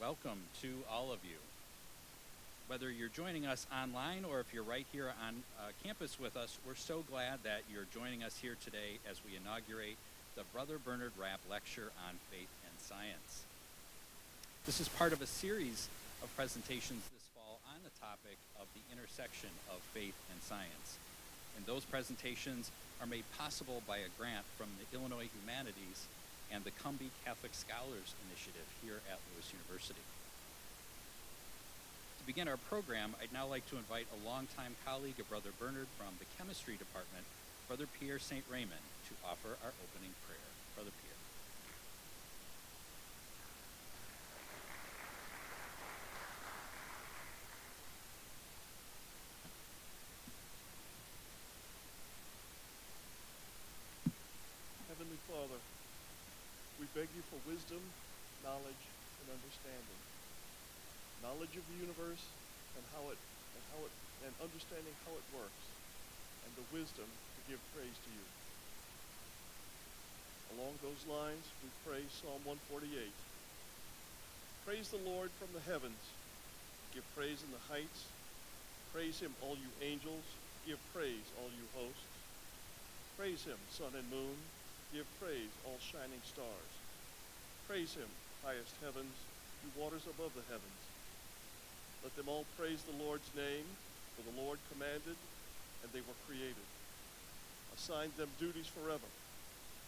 welcome to all of you. Whether you're joining us online or if you're right here on campus with us, we're so glad that you're joining us here today as we inaugurate the Brother Bernard Rapp Lecture on Faith and Science. This is part of a series of presentations this fall on the topic of the intersection of faith and science. And those presentations are made possible by a grant from the Illinois Humanities and the Cumbie Catholic Scholars Initiative here at Lewis University. To begin our program, I'd now like to invite a longtime colleague of Brother Bernard from the Chemistry Department, Brother Pierre St. Raymond, to offer our opening prayer. Brother Pierre. Heavenly Father, we beg you for wisdom, knowledge, and understanding. Knowledge of the universe and understanding how it works, and the wisdom to give praise to you. Along those lines, we pray Psalm 148. Praise the Lord from the heavens. Give praise in the heights. Praise him, all you angels. Give praise, all you hosts. Praise him, sun and moon. Give praise, all shining stars. Praise him, highest heavens, you waters above the heavens. Let them all praise the Lord's name, for the Lord commanded, and they were created. Assigned them duties forever,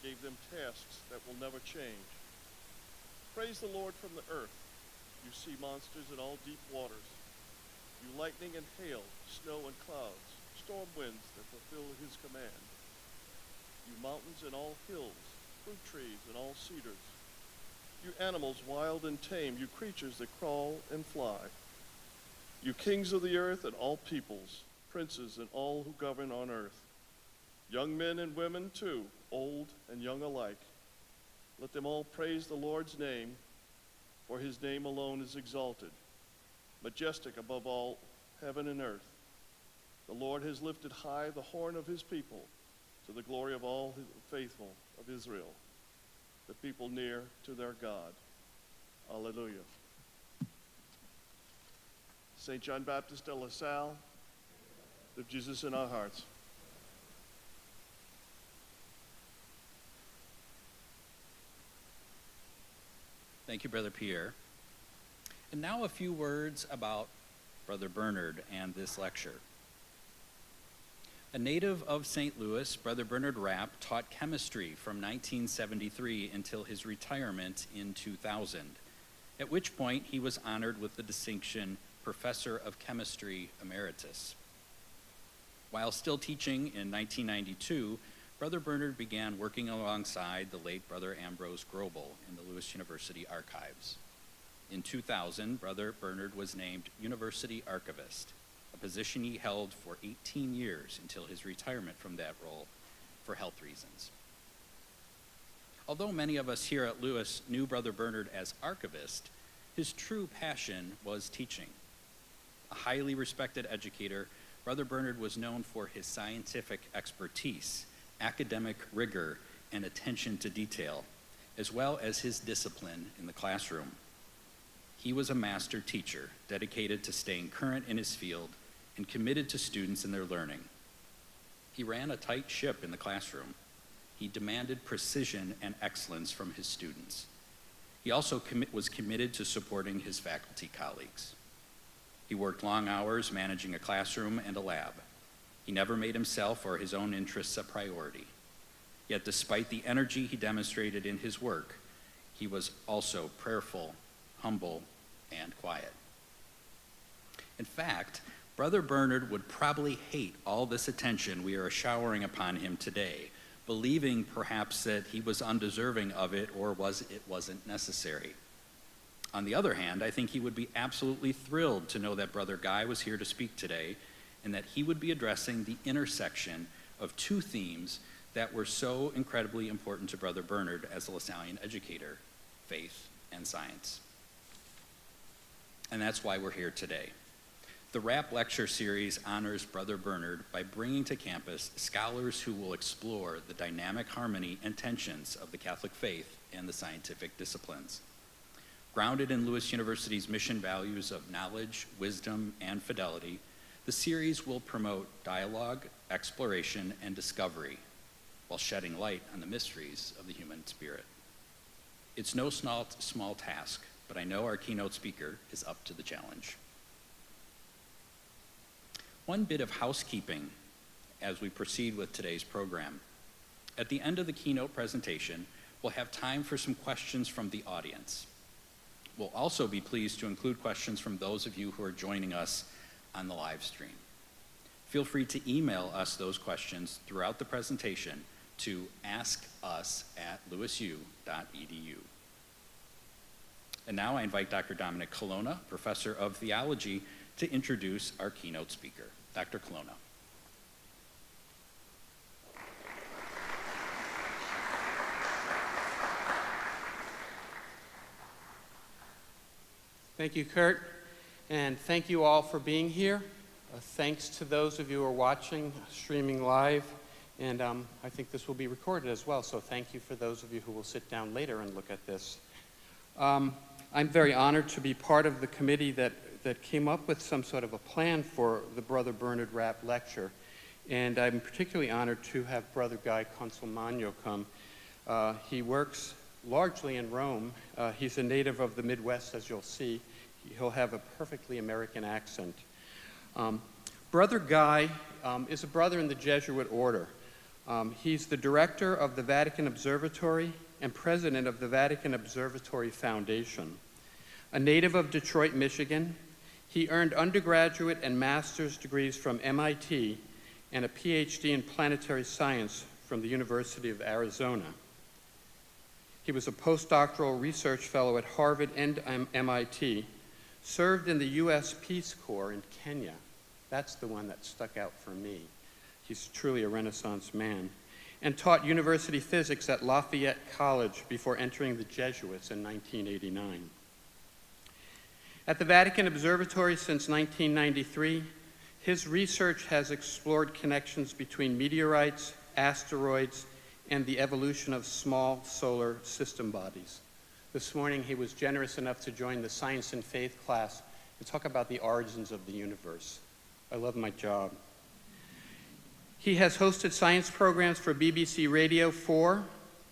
gave them tasks that will never change. Praise the Lord from the earth, you sea monsters in all deep waters. You lightning and hail, snow and clouds, storm winds that fulfill his command. You mountains and all hills, fruit trees and all cedars. You animals wild and tame, you creatures that crawl and fly. You kings of the earth and all peoples, princes and all who govern on earth. Young men and women too, old and young alike. Let them all praise the Lord's name, for his name alone is exalted, majestic above all heaven and earth. The Lord has lifted high the horn of his people, to the glory of all his faithful of Israel, the people near to their God. Alleluia. St. John Baptist de La Salle, lift Jesus in our hearts. Thank you, Brother Pierre. And now a few words about Brother Bernard and this lecture. A native of St. Louis, Brother Bernard Rapp taught chemistry from 1973 until his retirement in 2000, at which point he was honored with the distinction Professor of Chemistry Emeritus. While still teaching in 1992, Brother Bernard began working alongside the late Brother Ambrose Grobel in the Lewis University archives. In 2000, Brother Bernard was named University Archivist, a position he held for 18 years until his retirement from that role for health reasons. Although many of us here at Lewis knew Brother Bernard as archivist, his true passion was teaching. A highly respected educator, Brother Bernard was known for his scientific expertise, academic rigor, and attention to detail, as well as his discipline in the classroom. He was a master teacher, dedicated to staying current in his field and committed to students and their learning. He ran a tight ship in the classroom. He demanded precision and excellence from his students. He also was committed to supporting his faculty colleagues. He worked long hours managing a classroom and a lab. He never made himself or his own interests a priority. Yet despite the energy he demonstrated in his work, he was also prayerful, humble, and quiet. In fact, Brother Bernard would probably hate all this attention we are showering upon him today, believing perhaps that he was undeserving of it or it wasn't necessary. On the other hand, I think he would be absolutely thrilled to know that Brother Guy was here to speak today and that he would be addressing the intersection of two themes that were so incredibly important to Brother Bernard as a LaSallian educator, faith and science. And that's why we're here today. The Rapp Lecture Series honors Brother Bernard by bringing to campus scholars who will explore the dynamic harmony and tensions of the Catholic faith and the scientific disciplines. Grounded in Lewis University's mission values of knowledge, wisdom, and fidelity, the series will promote dialogue, exploration, and discovery while shedding light on the mysteries of the human spirit. It's no small task, but I know our keynote speaker is up to the challenge. One bit of housekeeping as we proceed with today's program. At the end of the keynote presentation, we'll have time for some questions from the audience. We'll also be pleased to include questions from those of you who are joining us on the live stream. Feel free to email us those questions throughout the presentation to askus@lewisu.edu. And now I invite Dr. Dominic Colonna, Professor of Theology, to introduce our keynote speaker. Dr. Colonna. Thank you, Kurt, and thank you all for being here. Thanks to those of you who are watching, streaming live, and I think this will be recorded as well, so thank you for those of you who will sit down later and look at this. I'm very honored to be part of the committee that came up with some sort of a plan for the Brother Bernard Rapp lecture, and I'm particularly honored to have Brother Guy Consolmagno come. He works largely in Rome. He's a native of the Midwest, as you'll see. He'll have a perfectly American accent. Brother Guy is a brother in the Jesuit order. He's the director of the Vatican Observatory and president of the Vatican Observatory Foundation. A native of Detroit, Michigan, he earned undergraduate and master's degrees from MIT and a PhD in planetary science from the University of Arizona. He was a postdoctoral research fellow at Harvard and MIT, served in the U.S. Peace Corps in Kenya. That's the one that stuck out for me. He's truly a Renaissance man. And taught university physics at Lafayette College before entering the Jesuits in 1989. At the Vatican Observatory since 1993, his research has explored connections between meteorites, asteroids, and the evolution of small solar system bodies. This morning, he was generous enough to join the Science and Faith class and talk about the origins of the universe. I love my job. He has hosted science programs for BBC Radio 4,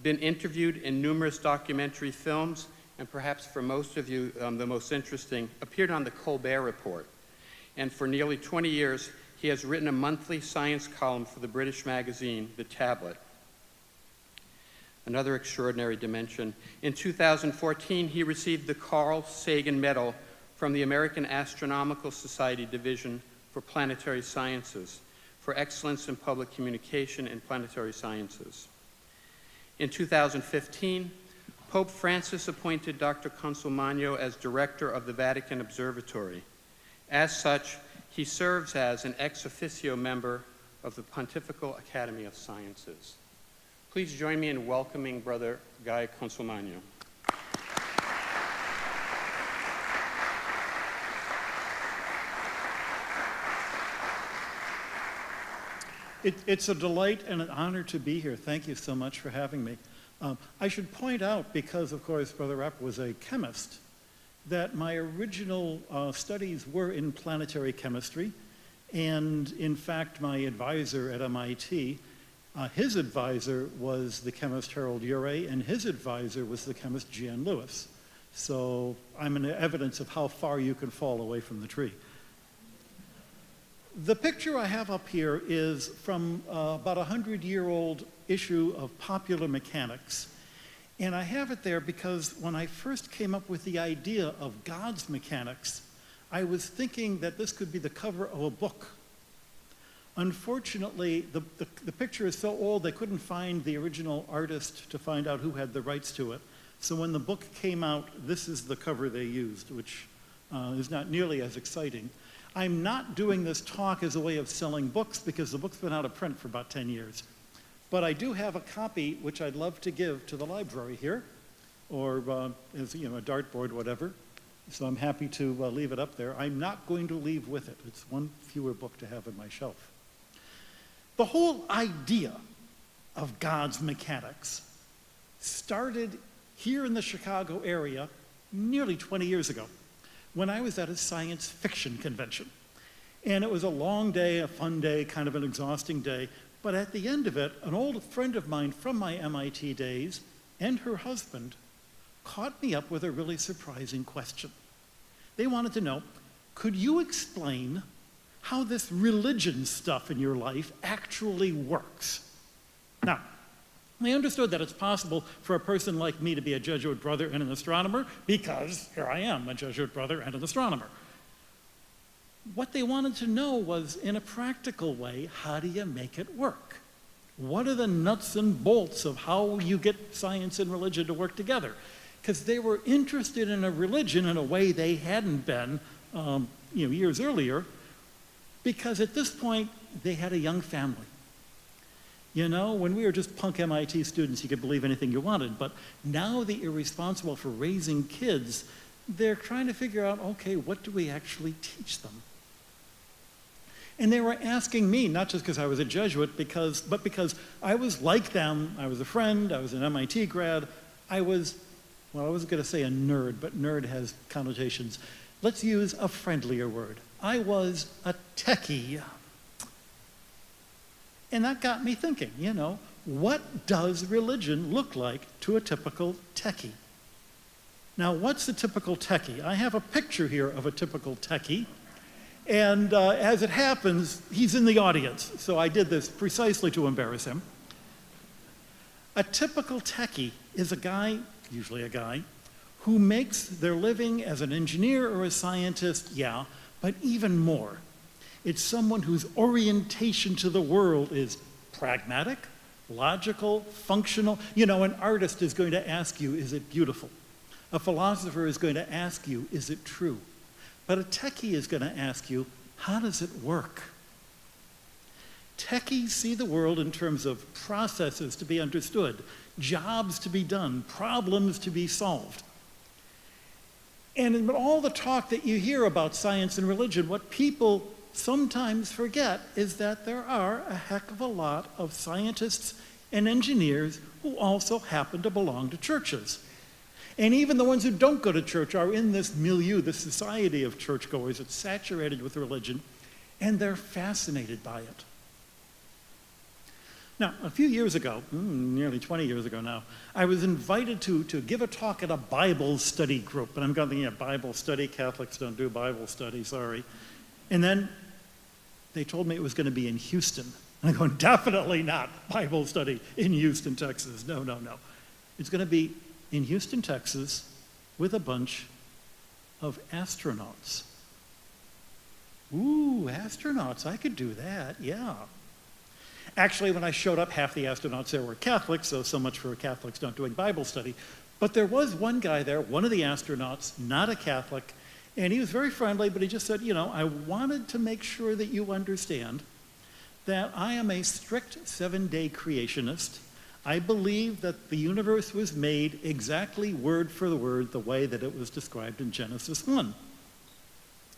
been interviewed in numerous documentary films, and perhaps for most of you, the most interesting, appeared on the Colbert Report. And for nearly 20 years, he has written a monthly science column for the British magazine, The Tablet. Another extraordinary dimension. In 2014, he received the Carl Sagan Medal from the American Astronomical Society Division for Planetary Sciences for excellence in public communication in planetary sciences. In 2015, Pope Francis appointed Dr. Consolmagno as director of the Vatican Observatory. As such, he serves as an ex officio member of the Pontifical Academy of Sciences. Please join me in welcoming Brother Guy Consolmagno. It's a delight and an honor to be here. Thank you so much for having me. I should point out, because of course Brother Rapp was a chemist, that my original studies were in planetary chemistry, and in fact my advisor at MIT, his advisor was the chemist Harold Urey, and his advisor was the chemist Jan Lewis. So I'm an evidence of how far you can fall away from the tree. The picture I have up here is from about a 100-year-old issue of Popular Mechanics. And I have it there because when I first came up with the idea of God's mechanics, I was thinking that this could be the cover of a book. Unfortunately, the picture is so old they couldn't find the original artist to find out who had the rights to it. So when the book came out, this is the cover they used, which is not nearly as exciting. I'm not doing this talk as a way of selling books because the book's been out of print for about 10 years. But I do have a copy which I'd love to give to the library here, or as a dartboard, whatever. So I'm happy to leave it up there. I'm not going to leave with it. It's one fewer book to have on my shelf. The whole idea of God's mechanics started here in the Chicago area nearly 20 years ago, when I was at a science fiction convention. And it was a long day, a fun day, kind of an exhausting day. But at the end of it, an old friend of mine from my MIT days and her husband caught me up with a really surprising question. They wanted to know, could you explain how this religion stuff in your life actually works? Now, they understood that it's possible for a person like me to be a Jesuit brother and an astronomer, because here I am, a Jesuit brother and an astronomer. What they wanted to know was, in a practical way, how do you make it work? What are the nuts and bolts of how you get science and religion to work together? Because they were interested in a religion in a way they hadn't been years earlier, because at this point, they had a young family. You know, when we were just punk MIT students, you could believe anything you wanted, but now that you're responsible for raising kids, they're trying to figure out, okay, what do we actually teach them? And they were asking me, not just because I was a Jesuit, but because I was like them. I was a friend, I was an MIT grad, I wasn't going to say a nerd, but nerd has connotations. Let's use a friendlier word. I was a techie. And that got me thinking, you know, what does religion look like to a typical techie? Now, what's a typical techie? I have a picture here of a typical techie. And as it happens, he's in the audience. So I did this precisely to embarrass him. A typical techie is a guy, usually a guy, who makes their living as an engineer or a scientist, yeah, but even more. It's someone whose orientation to the world is pragmatic, logical, functional. You know, an artist is going to ask you, is it beautiful? A philosopher is going to ask you, is it true? But a techie is going to ask you, how does it work? Techies see the world in terms of processes to be understood, jobs to be done, problems to be solved. And in all the talk that you hear about science and religion, what people sometimes forget is that there are a heck of a lot of scientists and engineers who also happen to belong to churches. And even the ones who don't go to church are in this milieu, this society of churchgoers. It's saturated with religion, and they're fascinated by it. Now, a few years ago, nearly 20 years ago now, I was invited to give a talk at a Bible study group. And I'm going, yeah, Bible study, Catholics don't do Bible study, sorry. And then they told me it was going to be in Houston. And I'm going, definitely not Bible study in Houston, Texas. No, no, no. It's going to be in Houston, Texas, with a bunch of astronauts. Ooh, astronauts, I could do that, yeah. Actually, when I showed up, half the astronauts there were Catholics, so much for Catholics not doing Bible study. But there was one guy there, one of the astronauts, not a Catholic, and he was very friendly, but he just said, you know, I wanted to make sure that you understand that I am a strict 7-day creationist. I believe that the universe was made exactly word for word the way that it was described in Genesis 1.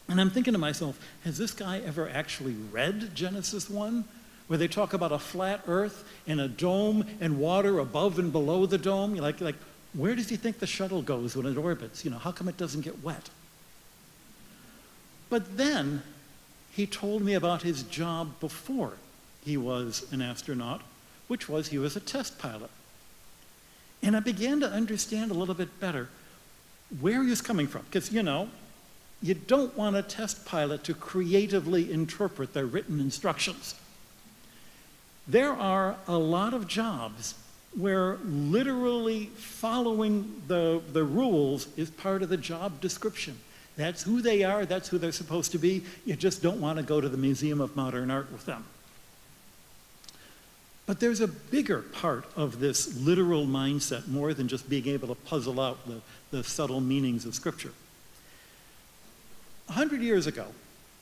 And I'm thinking to myself, has this guy ever actually read Genesis 1? Where they talk about a flat earth and a dome and water above and below the dome? You're like, where does he think the shuttle goes when it orbits? You know, how come it doesn't get wet? But then he told me about his job before he was an astronaut, which was he was a test pilot. And I began to understand a little bit better where he was coming from. Because, you know, you don't want a test pilot to creatively interpret their written instructions. There are a lot of jobs where literally following the rules is part of the job description. That's who they are, that's who they're supposed to be. You just don't want to go to the Museum of Modern Art with them. But there's a bigger part of this literal mindset, more than just being able to puzzle out the subtle meanings of Scripture. 100 years ago,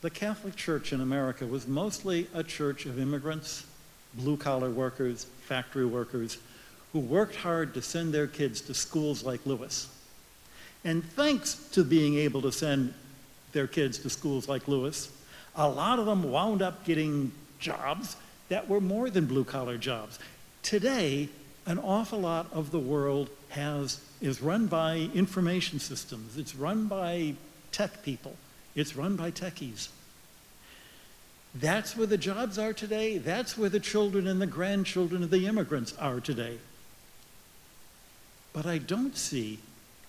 the Catholic Church in America was mostly a church of immigrants, blue-collar workers, factory workers, who worked hard to send their kids to schools like Lewis. And thanks to being able to send their kids to schools like Lewis, a lot of them wound up getting jobs that were more than blue-collar jobs. Today, an awful lot of the world has is run by information systems. It's run by tech people. It's run by techies. That's where the jobs are today. That's where the children and the grandchildren of the immigrants are today. But I don't see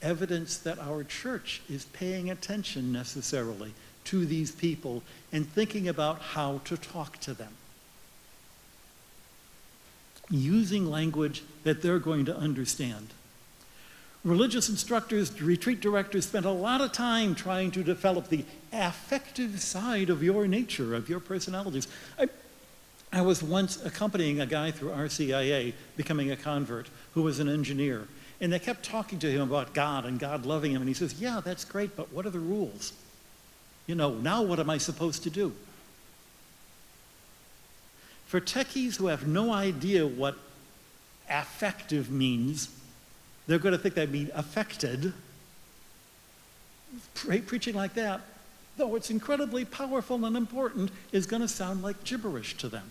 evidence that our church is paying attention necessarily to these people and thinking about how to talk to them, using language that they're going to understand. Religious instructors, retreat directors spend a lot of time trying to develop the affective side of your nature, of your personalities. I was once accompanying a guy through RCIA, becoming a convert, who was an engineer. And they kept talking to him about God and God loving him. And he says, yeah, that's great, but what are the rules? You know, now what am I supposed to do? For techies who have no idea what affective means, they're going to think that means affected. Preaching like that, though it's incredibly powerful and important, is going to sound like gibberish to them.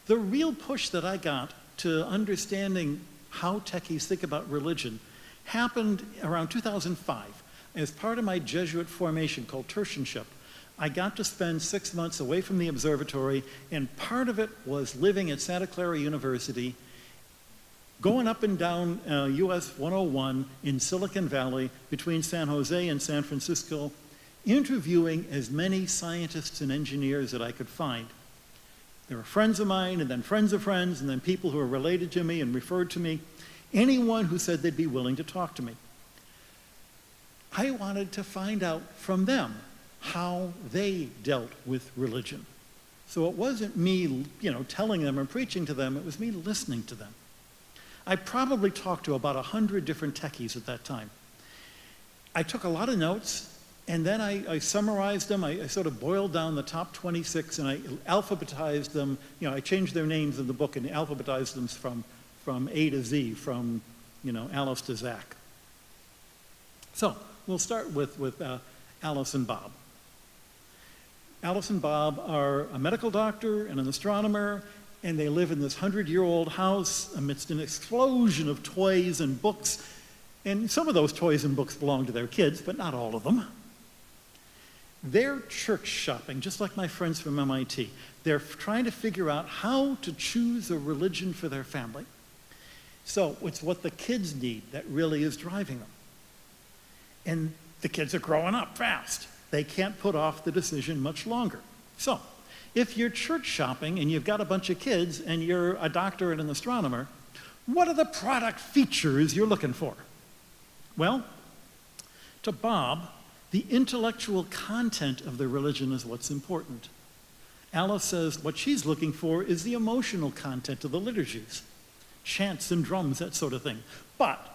The real push that I got to understanding how techies think about religion happened around 2005. As part of my Jesuit formation called tertianship, I got to spend 6 months away from the observatory, and part of it was living at Santa Clara University, going up and down US 101 in Silicon Valley between San Jose and San Francisco, interviewing as many scientists and engineers that I could find. There were friends of mine, and then friends of friends, and then people who were related to me and referred to me. Anyone who said they'd be willing to talk to me. I wanted to find out from them how they dealt with religion. So it wasn't me, telling them or preaching to them, it was me listening to them. I probably talked to about 100 different techies at that time. I took a lot of notes, and then I summarized them. I sort of boiled down the top 26, and I alphabetized them. I changed their names in the book and alphabetized them from A to Z, from Alice to Zach. So we'll start with Alice and Bob. Alice and Bob are a medical doctor and an astronomer, and they live in this 100-year-old house amidst an explosion of toys and books. And some of those toys and books belong to their kids, but not all of them. They're church shopping, just like my friends from MIT. They're trying to figure out how to choose a religion for their family. So it's what the kids need that really is driving them. And the kids are growing up fast. They can't put off the decision much longer. So if you're church shopping and you've got a bunch of kids and you're a doctor and an astronomer, what are the product features you're looking for? Well, to Bob, the intellectual content of the religion is what's important. Alice says what she's looking for is the emotional content of the liturgies, chants and drums, that sort of thing. But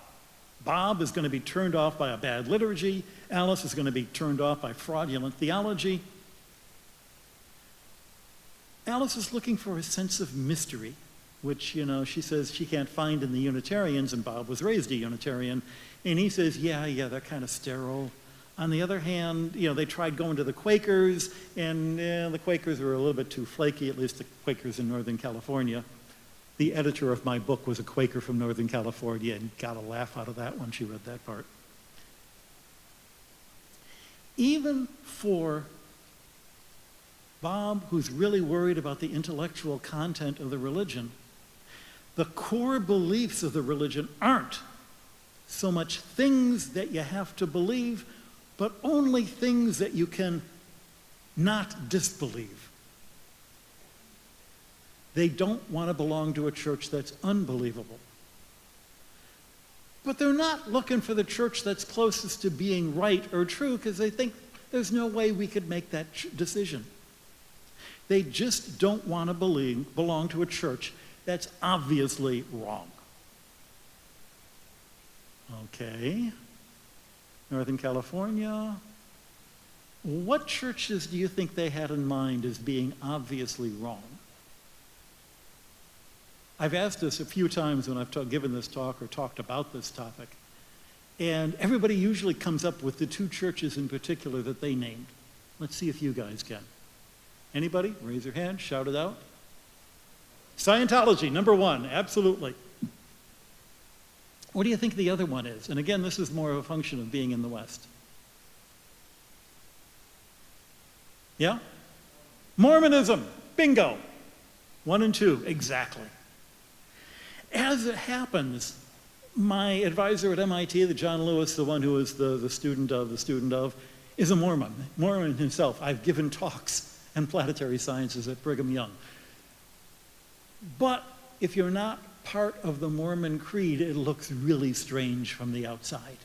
Bob is going to be turned off by a bad liturgy. Alice is going to be turned off by fraudulent theology. Alice is looking for a sense of mystery, which, she says she can't find in the Unitarians, and Bob was raised a Unitarian. And he says, yeah, they're kind of sterile. On the other hand, they tried going to the Quakers, and the Quakers were a little bit too flaky, at least the Quakers in Northern California. The editor of my book was a Quaker from Northern California, and got a laugh out of that when she read that part. Even for Bob, who's really worried about the intellectual content of the religion, the core beliefs of the religion aren't so much things that you have to believe, but only things that you can not disbelieve. They don't want to belong to a church that's unbelievable. But they're not looking for the church that's closest to being right or true because they think there's no way we could make that decision. They just don't want to belong to a church that's obviously wrong. Okay. Northern California. What churches do you think they had in mind as being obviously wrong? I've asked this a few times when I've given this talk or talked about this topic, and everybody usually comes up with the two churches in particular that they named. Let's see if you guys can. Anybody? Raise your hand, shout it out. Scientology, number one, absolutely. What do you think the other one is? And again, this is more of a function of being in the West. Yeah? Mormonism. Bingo. 1 and 2, exactly. As it happens, my advisor at MIT, the John Lewis, the one who was the student of, is a Mormon himself. I've given talks in planetary sciences at Brigham Young. But if you're not part of the Mormon creed, it looks really strange from the outside.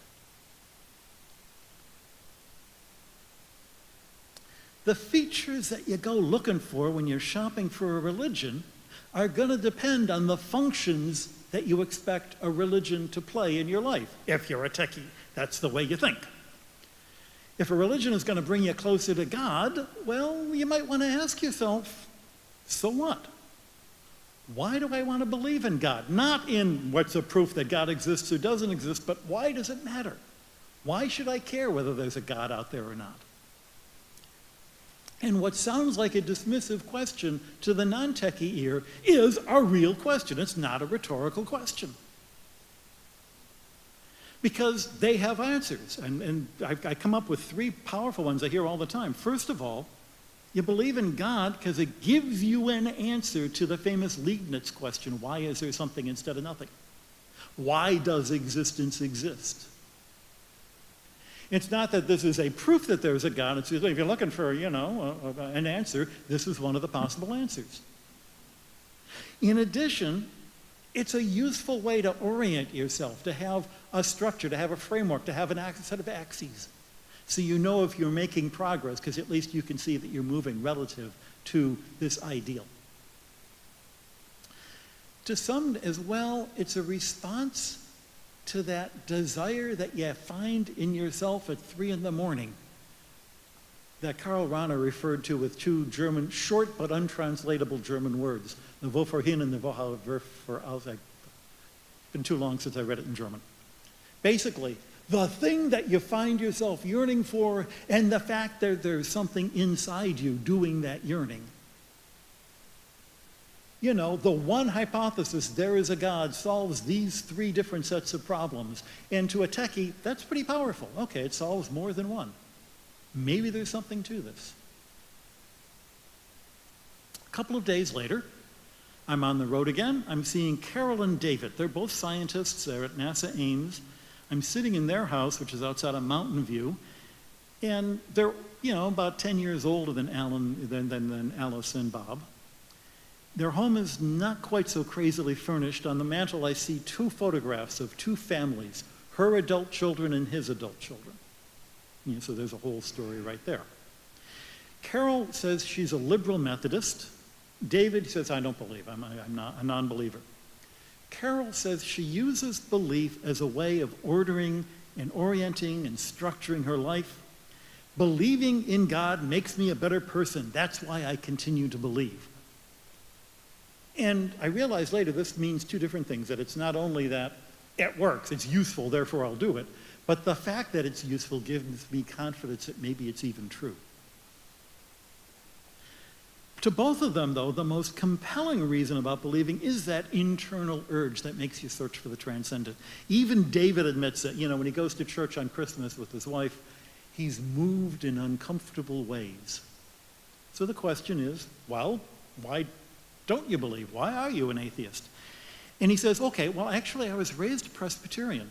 The features that you go looking for when you're shopping for a religion are going to depend on the functions that you expect a religion to play in your life. If you're a techie, that's the way you think. If a religion is going to bring you closer to God, well, you might want to ask yourself, so what? Why do I want to believe in God? Not in what's a proof that God exists or doesn't exist, but why does it matter? Why should I care whether there's a God out there or not? And what sounds like a dismissive question to the non-techie ear is a real question. It's not a rhetorical question. Because they have answers. And I come up with 3 powerful ones I hear all the time. First of all, you believe in God because it gives you an answer to the famous Leibniz question, why is there something instead of nothing? Why does existence exist? It's not that this is a proof that there's a God. It's, if you're looking for, an answer, this is one of the possible answers. In addition, it's a useful way to orient yourself, to have a structure, to have a framework, to have a set of axes. So you know if you're making progress, because at least you can see that you're moving relative to this ideal. To some as well, it's a response to that desire that you find in yourself at 3 in the morning that Karl Rahner referred to with 2 German, short but untranslatable German words, the Wovorhin and the Woraus. It's been too long since I read it in German. Basically, the thing that you find yourself yearning for and the fact that there's something inside you doing that yearning. The one hypothesis, there is a God, solves these 3 different sets of problems. And to a techie, that's pretty powerful. Okay, it solves more than one. Maybe there's something to this. A couple of days later, I'm on the road again. I'm seeing Carol and David. They're both scientists. They're at NASA Ames. I'm sitting in their house, which is outside of Mountain View. And they're, about 10 years older than Alice and Bob. Their home is not quite so crazily furnished. On the mantle, I see 2 photographs of 2 families, her adult children and his adult children. So there's a whole story right there. Carol says she's a liberal Methodist. David says, I don't believe. I'm not a non-believer. Carol says she uses belief as a way of ordering and orienting and structuring her life. Believing in God makes me a better person. That's why I continue to believe. And I realized later this means 2 different things, that it's not only that it works, it's useful, therefore I'll do it, but the fact that it's useful gives me confidence that maybe it's even true. To both of them, though, the most compelling reason about believing is that internal urge that makes you search for the transcendent. Even David admits that, when he goes to church on Christmas with his wife, he's moved in uncomfortable ways. So the question is, well, why don't you believe? Why are you an atheist? And he says, okay, well, actually, I was raised Presbyterian.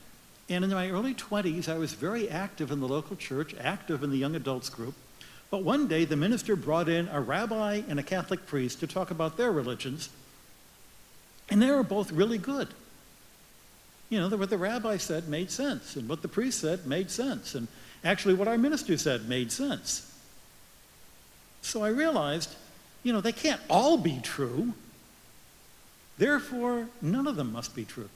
And in my early 20s, I was very active in the local church, active in the young adults group. But one day, the minister brought in a rabbi and a Catholic priest to talk about their religions. And they were both really good. What the rabbi said made sense. And what the priest said made sense. And actually, what our minister said made sense. So I realized, they can't all be true. Therefore, none of them must be true.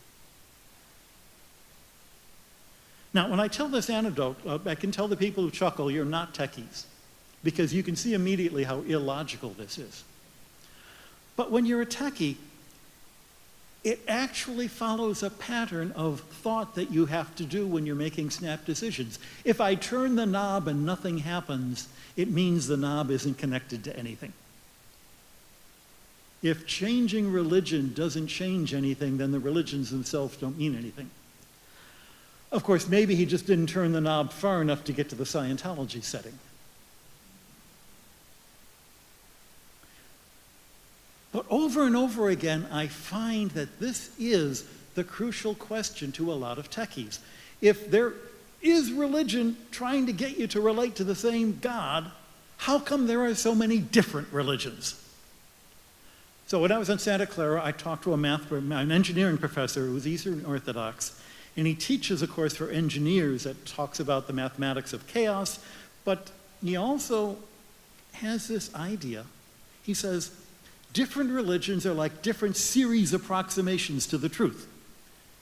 Now, when I tell this anecdote, I can tell the people who chuckle, you're not techies, because you can see immediately how illogical this is. But when you're a techie, it actually follows a pattern of thought that you have to do when you're making snap decisions. If I turn the knob and nothing happens, it means the knob isn't connected to anything. If changing religion doesn't change anything, then the religions themselves don't mean anything. Of course, maybe he just didn't turn the knob far enough to get to the Scientology setting. But over and over again, I find that this is the crucial question to a lot of techies. If there is religion trying to get you to relate to the same God, how come there are so many different religions? So when I was in Santa Clara, I talked to an engineering professor who was Eastern Orthodox, and he teaches a course for engineers that talks about the mathematics of chaos, but he also has this idea. He says, different religions are like different series approximations to the truth.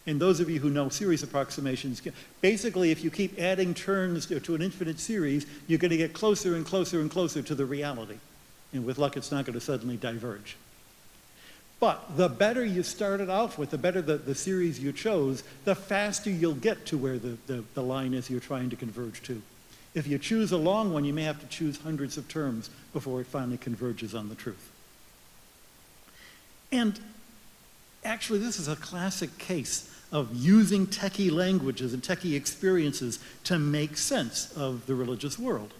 And those of you who know series approximations, basically if you keep adding terms to an infinite series, you're going to get closer and closer and closer to the reality. And with luck, it's not going to suddenly diverge. But the better you started out with, the better the series you chose, the faster you'll get to where the line is you're trying to converge to. If you choose a long one, you may have to choose hundreds of terms before it finally converges on the truth. And actually, this is a classic case of using techie languages and techie experiences to make sense of the religious world.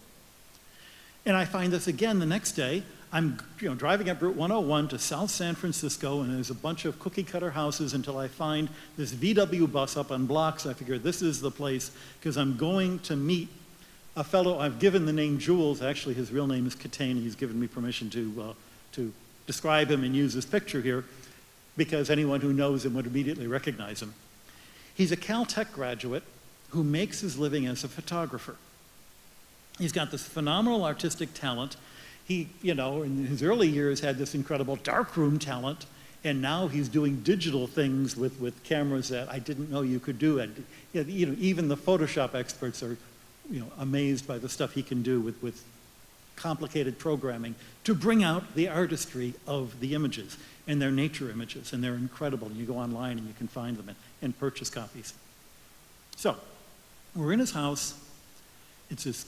And I find this again the next day. I'm driving up Route 101 to South San Francisco, and there's a bunch of cookie-cutter houses until I find this VW bus up on blocks. I figure this is the place because I'm going to meet a fellow. I've given the name Jules. Actually, his real name is Catane. He's given me permission to describe him and use his picture here, because anyone who knows him would immediately recognize him. He's a Caltech graduate who makes his living as a photographer. He's got this phenomenal artistic talent. He, in his early years had this incredible darkroom talent, and now he's doing digital things with cameras that I didn't know you could do. And even the Photoshop experts are amazed by the stuff he can do with complicated programming to bring out the artistry of the images. And they're nature images, and they're incredible. And you go online and you can find them and purchase copies. So, we're in his house. It's this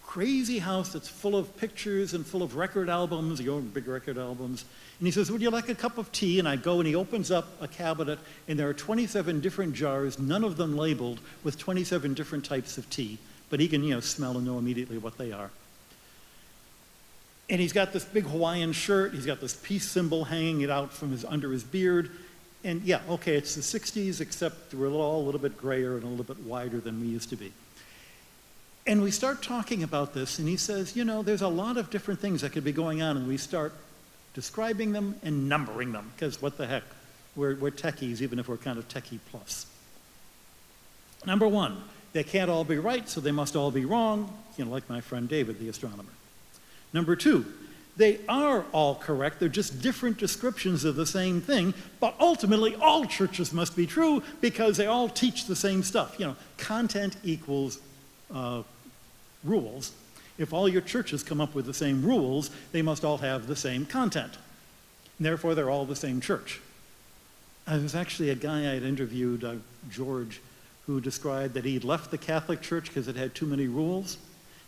crazy house that's full of pictures and full of record albums, big record albums. And he says, would you like a cup of tea? And I go, and he opens up a cabinet, and there are 27 different jars, none of them labeled, with 27 different types of tea. But he can, smell and know immediately what they are. And he's got this big Hawaiian shirt. He's got this peace symbol hanging it out from under his beard. And yeah, okay, it's the 60s, except we're all a little bit grayer and a little bit wider than we used to be. And we start talking about this, and he says, there's a lot of different things that could be going on, and we start describing them and numbering them, because what the heck, we're techies, even if we're kind of techie plus. Number one, they can't all be right, so they must all be wrong, like my friend David, the astronomer. Number two, they are all correct. They're just different descriptions of the same thing, but ultimately all churches must be true because they all teach the same stuff. Content equals rules. If all your churches come up with the same rules, they must all have the same content. And therefore, they're all the same church. There was actually a guy I had interviewed, George, who described that he'd left the Catholic Church because it had too many rules.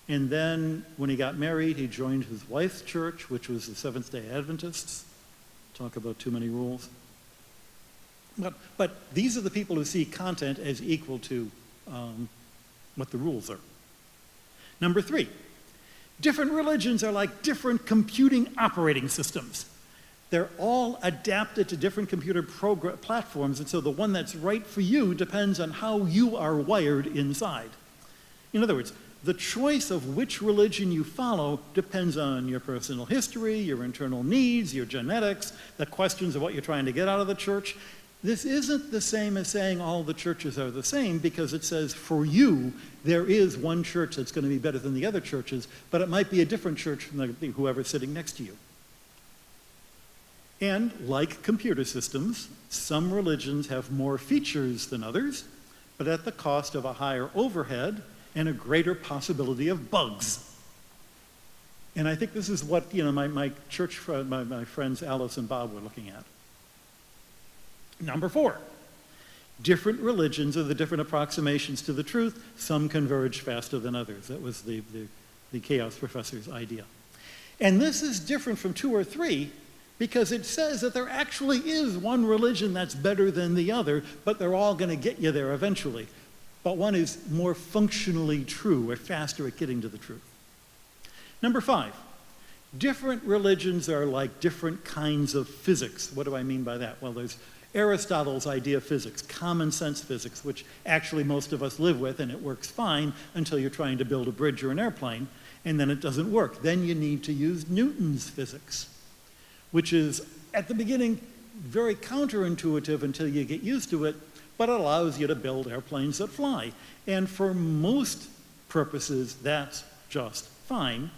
And then when he got married, he joined his wife's church, which was the Seventh-day Adventists. Talk about too many rules. But these are the people who see content as equal to what the rules are. Number three, different religions are like different computing operating systems. They're all adapted to different computer platforms, and so the one that's right for you depends on how you are wired inside. In other words, the choice of which religion you follow depends on your personal history, your internal needs, your genetics, the questions of what you're trying to get out of the church. This isn't the same as saying all the churches are the same, because it says for you, there is one church that's going to be better than the other churches, but it might be a different church from whoever's sitting next to you. And like computer systems, some religions have more features than others, but at the cost of a higher overhead and a greater possibility of bugs. And I think this is what my church, my friends Alice and Bob were looking at. Number four, different religions are the different approximations to the truth. Some converge faster than others. That was the chaos professor's idea. And this is different from 2 or 3 because it says that there actually is one religion that's better than the other, but they're all going to get you there eventually. but one is more functionally true or faster at getting to the truth. Number 5, different religions are like different kinds of physics. What do I mean by that? Well, there's Aristotle's idea of physics, common sense physics, which actually most of us live with, and it works fine until you're trying to build a bridge or an airplane, and then it doesn't work. Then you need to use Newton's physics, which is, at the beginning, very counterintuitive until you get used to it, but it allows you to build airplanes that fly. And for most purposes, that's just fine,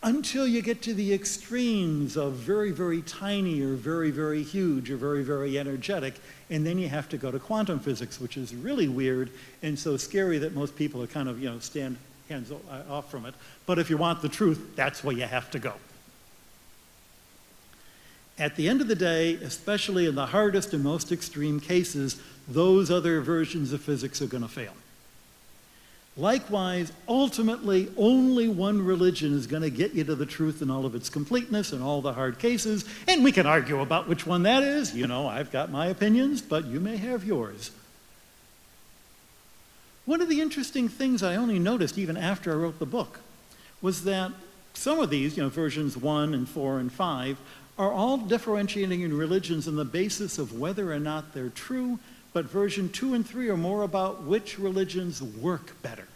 until you get to the extremes of very, very tiny or very, very huge or very, very energetic, and then you have to go to quantum physics, which is really weird and so scary that most people are kind of, stand hands off from it. But if you want the truth, that's where you have to go. At the end of the day, especially in the hardest and most extreme cases, those other versions of physics are going to fail. Likewise, ultimately, only one religion is going to get you to the truth in all of its completeness in all the hard cases, and we can argue about which one that is. I've got my opinions, but you may have yours. One of the interesting things I only noticed even after I wrote the book was that some of these, versions 1 and 4 and 5, are all differentiating in religions on the basis of whether or not they're true, but version 2 and 3 are more about which religions work better.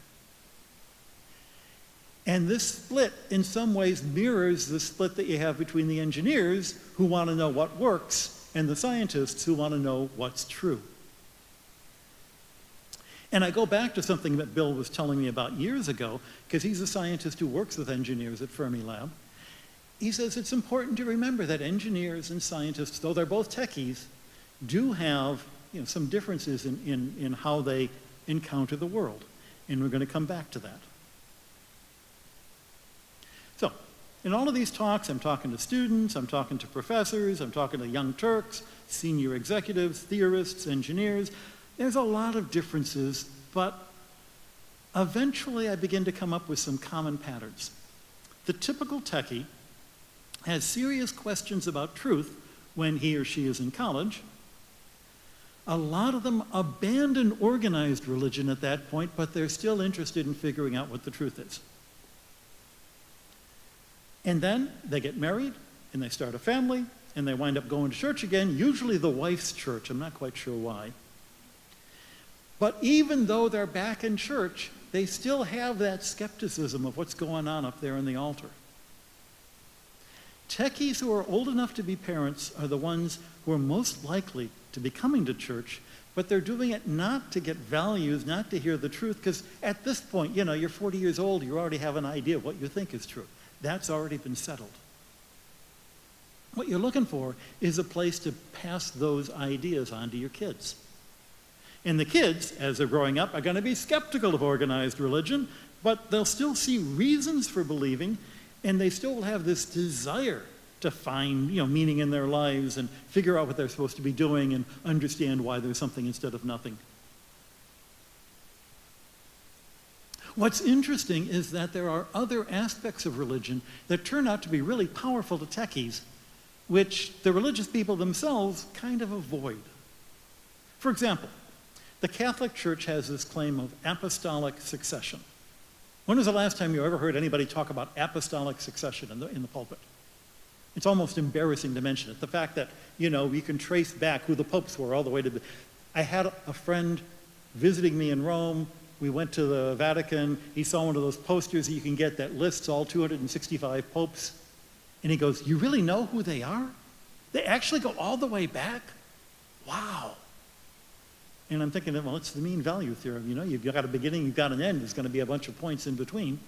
And this split, in some ways, mirrors the split that you have between the engineers, who want to know what works, and the scientists, who want to know what's true. And I go back to something that Bill was telling me about years ago, because he's a scientist who works with engineers at Fermilab. He says it's important to remember that engineers and scientists, though they're both techies, do have some differences in how they encounter the world. And we're going to come back to that. So, in all of these talks, I'm talking to students, I'm talking to professors, I'm talking to young Turks, senior executives, theorists, engineers. There's a lot of differences, but eventually I begin to come up with some common patterns. The typical techie has serious questions about truth when he or she is in college. A lot of them abandon organized religion at that point, but they're still interested in figuring out what the truth is. And then they get married, and they start a family, and they wind up going to church again, usually the wife's church. I'm not quite sure why. But even though they're back in church, they still have that skepticism of what's going on up there in the altar. Techies who are old enough to be parents are the ones who are most likely to be coming to church, but they're doing it not to get values, not to hear the truth, because at this point, you're 40 years old, you already have an idea of what you think is true. That's already been settled. What you're looking for is a place to pass those ideas on to your kids. And the kids, as they're growing up, are going to be skeptical of organized religion, but they'll still see reasons for believing, and they still have this desire to find, meaning in their lives and figure out what they're supposed to be doing and understand why there's something instead of nothing. What's interesting is that there are other aspects of religion that turn out to be really powerful to techies, which the religious people themselves kind of avoid. For example, the Catholic Church has this claim of apostolic succession. When was the last time you ever heard anybody talk about apostolic succession in the pulpit? It's almost embarrassing to mention it. The fact that, we can trace back who the popes were all the way to I had a friend visiting me in Rome. We went to the Vatican. He saw one of those posters that you can get that lists all 265 popes. And he goes, "You really know who they are? They actually go all the way back? Wow." And I'm thinking, well, it's the mean value theorem. You've got a beginning, you've got an end. There's going to be a bunch of points in between.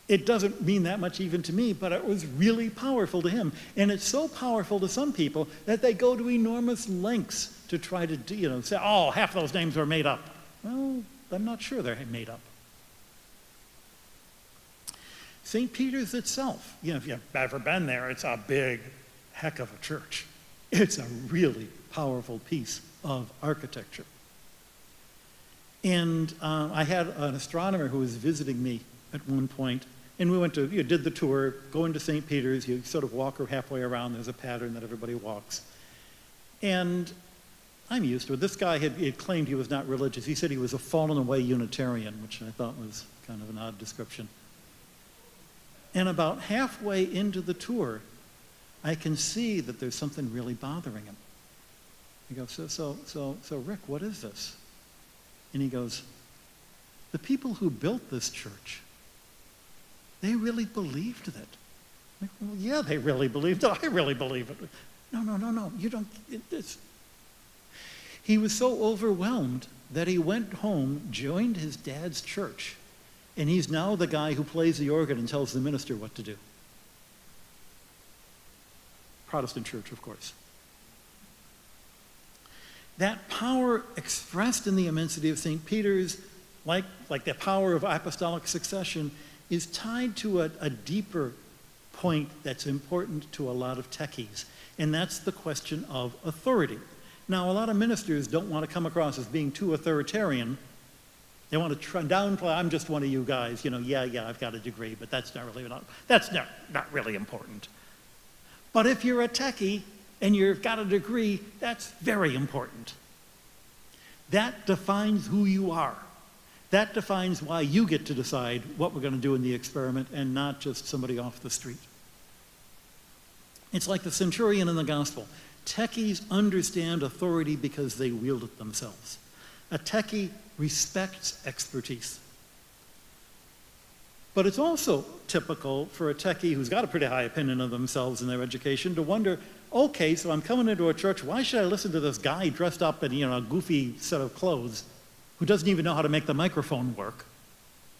It doesn't mean that much even to me, but it was really powerful to him. And it's so powerful to some people that they go to enormous lengths to try to, say, oh, half those names are made up. Well, I'm not sure they're made up. St. Peter's itself, if you've ever been there, it's a big heck of a church. It's a really powerful piece of architecture. And I had an astronomer who was visiting me at one point, and we went to, did the tour, go into St. Peter's, you sort of walk halfway around, there's a pattern that everybody walks. And I'm used to it. This guy had claimed he was not religious. He said he was a fallen away Unitarian, which I thought was kind of an odd description. And about halfway into the tour, I can see that there's something really bothering him. He goes, so Rick, what is this? And he goes, the people who built this church, they really believed it. Like, well, yeah, they really believed it. I really believe it. No, you don't. He was so overwhelmed that he went home, joined his dad's church, and he's now the guy who plays the organ and tells the minister what to do. Protestant church, of course. That power expressed in the immensity of St. Peter's, like the power of apostolic succession, is tied to a deeper point that's important to a lot of techies, and that's the question of authority. Now, a lot of ministers don't want to come across as being too authoritarian. They want to downplay, I'm just one of you guys, yeah, I've got a degree, but that's not really important. But if you're a techie and you've got a degree, that's very important. That defines who you are. That defines why you get to decide what we're going to do in the experiment and not just somebody off the street. It's like the centurion in the gospel. Techies understand authority because they wield it themselves. A techie respects expertise. But it's also typical for a techie who's got a pretty high opinion of themselves and their education to wonder, okay, so I'm coming into a church, why should I listen to this guy dressed up in a goofy set of clothes who doesn't even know how to make the microphone work?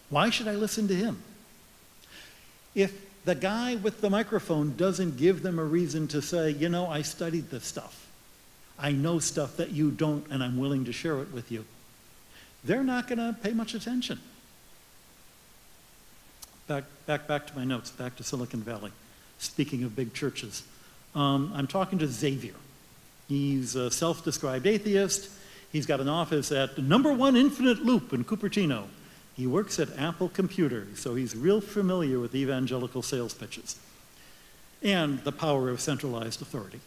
Why should I listen to him? If the guy with the microphone doesn't give them a reason to say, I studied this stuff. I know stuff that you don't, and I'm willing to share it with you. They're not going to pay much attention. Back to my notes, back to Silicon Valley. Speaking of big churches. I'm talking to Xavier. He's a self-described atheist. He's got an office at the #1 Infinite Loop in Cupertino. He works at Apple Computers, so he's real familiar with evangelical sales pitches and the power of centralized authority.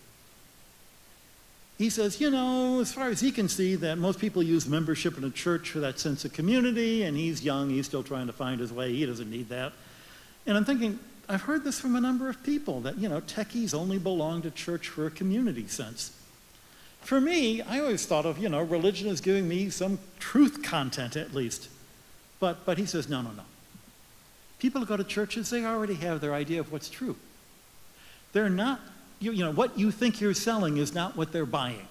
He says, as far as he can see, that most people use membership in a church for that sense of community, and he's young, he's still trying to find his way, he doesn't need that. And I'm thinking, I've heard this from a number of people, that, techies only belong to church for a community sense. For me, I always thought of, religion as giving me some truth content at least. But he says, no. People who go to churches, they already have their idea of what's true. They're not, what you think you're selling is not what they're buying.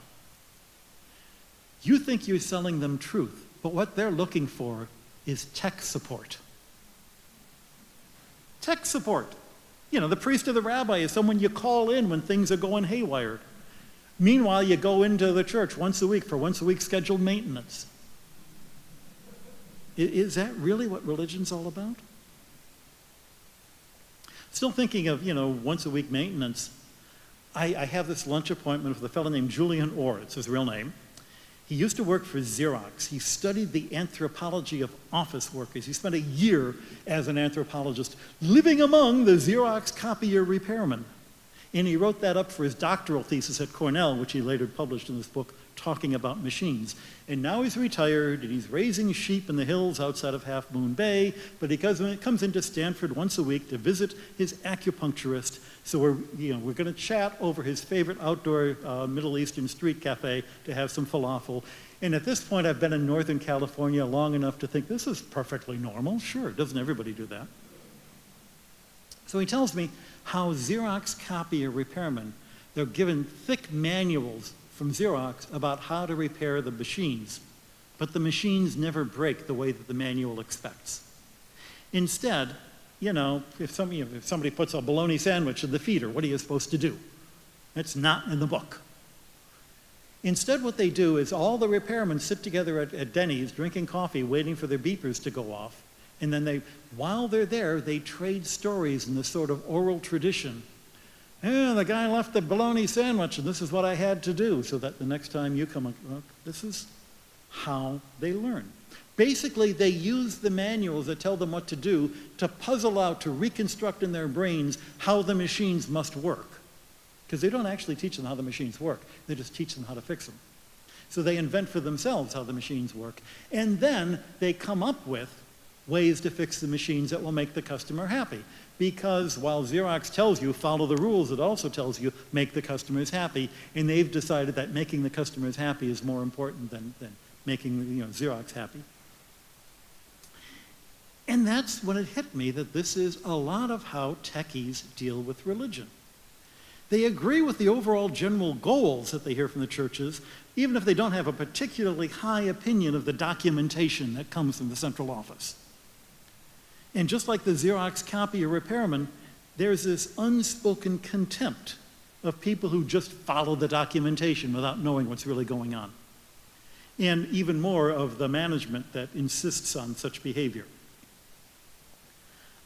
You think you're selling them truth, but what they're looking for is tech support. Tech support. The priest or the rabbi is someone you call in when things are going haywire. Meanwhile, you go into the church once a week for once a week scheduled maintenance. Is that really what religion's all about? Still thinking of, once a week maintenance, I have this lunch appointment with a fellow named Julian Orr. It's his real name. He used to work for Xerox. He studied the anthropology of office workers. He spent a year as an anthropologist living among the Xerox copier repairmen. And he wrote that up for his doctoral thesis at Cornell, which he later published in this book, Talking About Machines. And now he's retired, and he's raising sheep in the hills outside of Half Moon Bay, but he comes into Stanford once a week to visit his acupuncturist. So we're going to chat over his favorite outdoor Middle Eastern street cafe to have some falafel. And at this point, I've been in Northern California long enough to think, this is perfectly normal. Sure, doesn't everybody do that? So he tells me how Xerox copier repairmen, they're given thick manuals from Xerox about how to repair the machines, but the machines never break the way that the manual expects. Instead, if somebody puts a bologna sandwich in the feeder, what are you supposed to do? That's not in the book. Instead, what they do is all the repairmen sit together at Denny's drinking coffee, waiting for their beepers to go off, and then while they're there, they trade stories in this sort of oral tradition. The guy left the bologna sandwich, and this is what I had to do, so that the next time you come, this is how they learn. Basically, they use the manuals that tell them what to do to puzzle out, to reconstruct in their brains how the machines must work. Because they don't actually teach them how the machines work. They just teach them how to fix them. So they invent for themselves how the machines work. And then they come up with ways to fix the machines that will make the customer happy. Because while Xerox tells you, follow the rules, it also tells you, make the customers happy. And they've decided that making the customers happy is more important than making Xerox happy. And that's when it hit me that this is a lot of how techies deal with religion. They agree with the overall general goals that they hear from the churches, even if they don't have a particularly high opinion of the documentation that comes from the central office. And just like the Xerox copier repairman, there's this unspoken contempt of people who just follow the documentation without knowing what's really going on. And even more of the management that insists on such behavior.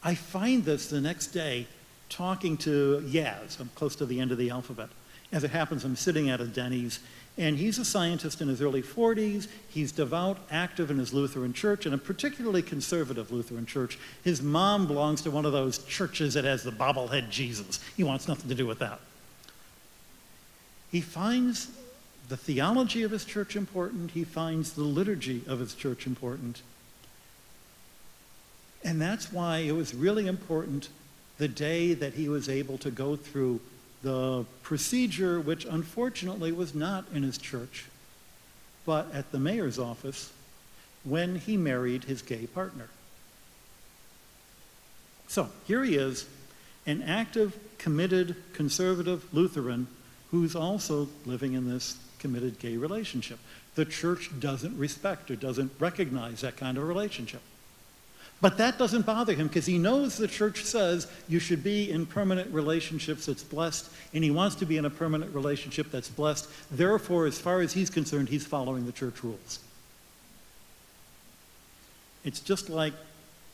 I find this the next day talking to Yaz. I'm close to the end of the alphabet. As it happens, I'm sitting at a Denny's, and he's a scientist in his early 40s. He's devout, active in his Lutheran church, and a particularly conservative Lutheran church. His mom belongs to one of those churches that has the bobblehead Jesus. He wants nothing to do with that. He finds the theology of his church important. He finds the liturgy of his church important. And that's why it was really important the day that he was able to go through the procedure, which unfortunately was not in his church, but at the mayor's office when he married his gay partner. So here he is, an active, committed, conservative Lutheran who's also living in this committed gay relationship. The church doesn't respect or doesn't recognize that kind of relationship. But that doesn't bother him because he knows the church says you should be in permanent relationships that's blessed, and he wants to be in a permanent relationship that's blessed. Therefore, as far as he's concerned, he's following the church rules. It's just like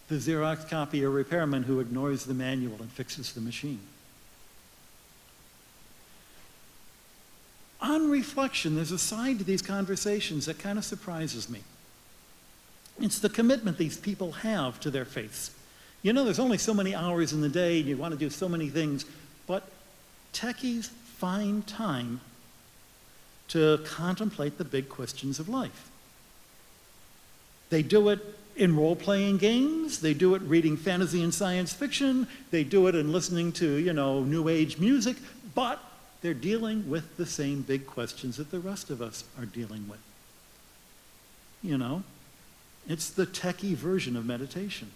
the Xerox copier repairman who ignores the manual and fixes the machine. On reflection, there's a side to these conversations that kind of surprises me. It's the commitment these people have to their faiths. You know, there's only so many hours in the day, and you want to do so many things, but techies find time to contemplate the big questions of life. They do it in role-playing games, they do it reading fantasy and science fiction, they do it in listening to, New Age music, but they're dealing with the same big questions that the rest of us are dealing with. It's the techie version of meditation.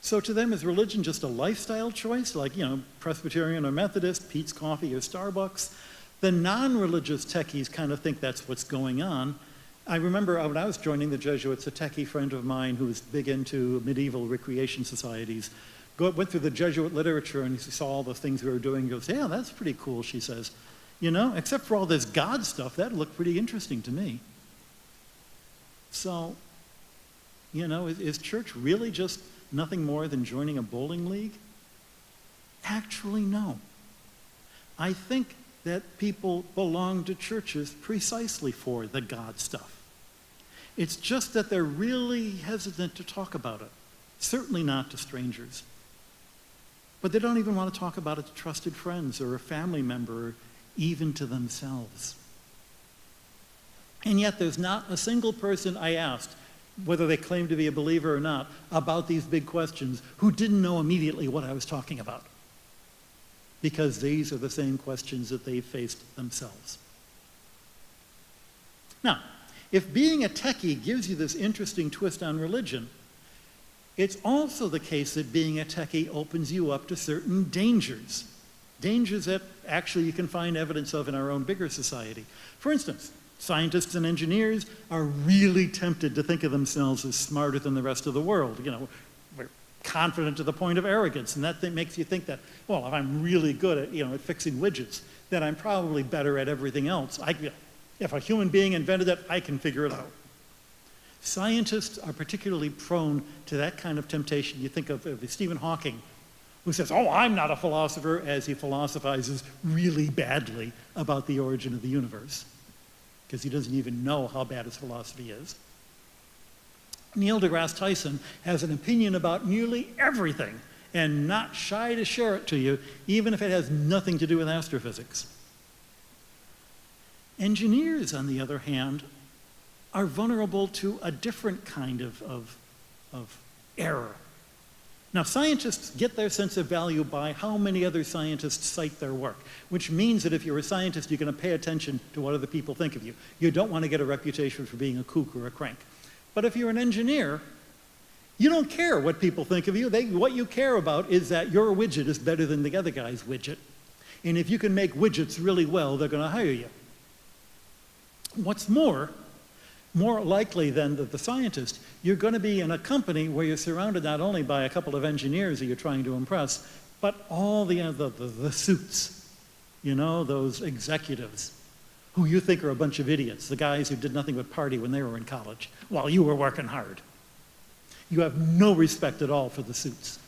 So to them, is religion just a lifestyle choice, like, Presbyterian or Methodist, Pete's Coffee or Starbucks? The non-religious techies kind of think that's what's going on. I remember when I was joining the Jesuits, a techie friend of mine who was big into medieval recreation societies went through the Jesuit literature and he saw all the things we were doing. He goes, yeah, that's pretty cool, she says. Except for all this God stuff, that looked pretty interesting to me. So, is church really just nothing more than joining a bowling league? Actually, no. I think that people belong to churches precisely for the God stuff. It's just that they're really hesitant to talk about it. Certainly not to strangers. But they don't even want to talk about it to trusted friends or a family member or even to themselves. And yet there's not a single person I asked, whether they claim to be a believer or not, about these big questions who didn't know immediately what I was talking about. Because these are the same questions that they faced themselves. Now, if being a techie gives you this interesting twist on religion, it's also the case that being a techie opens you up to certain dangers. Dangers that actually you can find evidence of in our own bigger society. For instance, scientists and engineers are really tempted to think of themselves as smarter than the rest of the world. We're confident to the point of arrogance, and that makes you think that, well, if I'm really good at, at fixing widgets, then I'm probably better at everything else. If a human being invented it, I can figure it out. Scientists are particularly prone to that kind of temptation. You think of Stephen Hawking, who says, oh, I'm not a philosopher, as he philosophizes really badly about the origin of the universe, because he doesn't even know how bad his philosophy is. Neil deGrasse Tyson has an opinion about nearly everything, and not shy to share it to you, even if it has nothing to do with astrophysics. Engineers, on the other hand, are vulnerable to a different kind of error. Now, scientists get their sense of value by how many other scientists cite their work, which means that if you're a scientist, you're going to pay attention to what other people think of you. You don't want to get a reputation for being a kook or a crank. But if you're an engineer, you don't care what people think of you. What you care about is that your widget is better than the other guy's widget. And if you can make widgets really well, they're going to hire you. What's more likely than the scientist, you're going to be in a company where you're surrounded not only by a couple of engineers that you're trying to impress, but all the suits, you know, those executives who you think are a bunch of idiots, the guys who did nothing but party when they were in college while you were working hard. You have no respect at all for the suits.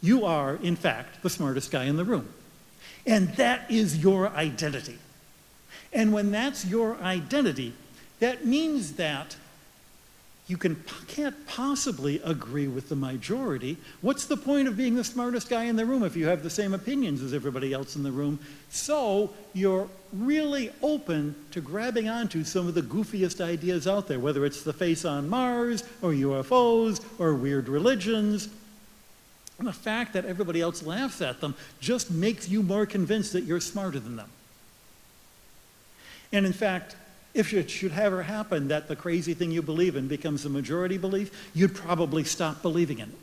You are, in fact, the smartest guy in the room. And that is your identity. And when that's your identity, that means that you can't possibly agree with the majority. What's the point of being the smartest guy in the room if you have the same opinions as everybody else in the room? So you're really open to grabbing onto some of the goofiest ideas out there, whether it's the face on Mars, or UFOs, or weird religions. And the fact that everybody else laughs at them just makes you more convinced that you're smarter than them. And in fact, if it should ever happen that the crazy thing you believe in becomes a majority belief, you'd probably stop believing in it.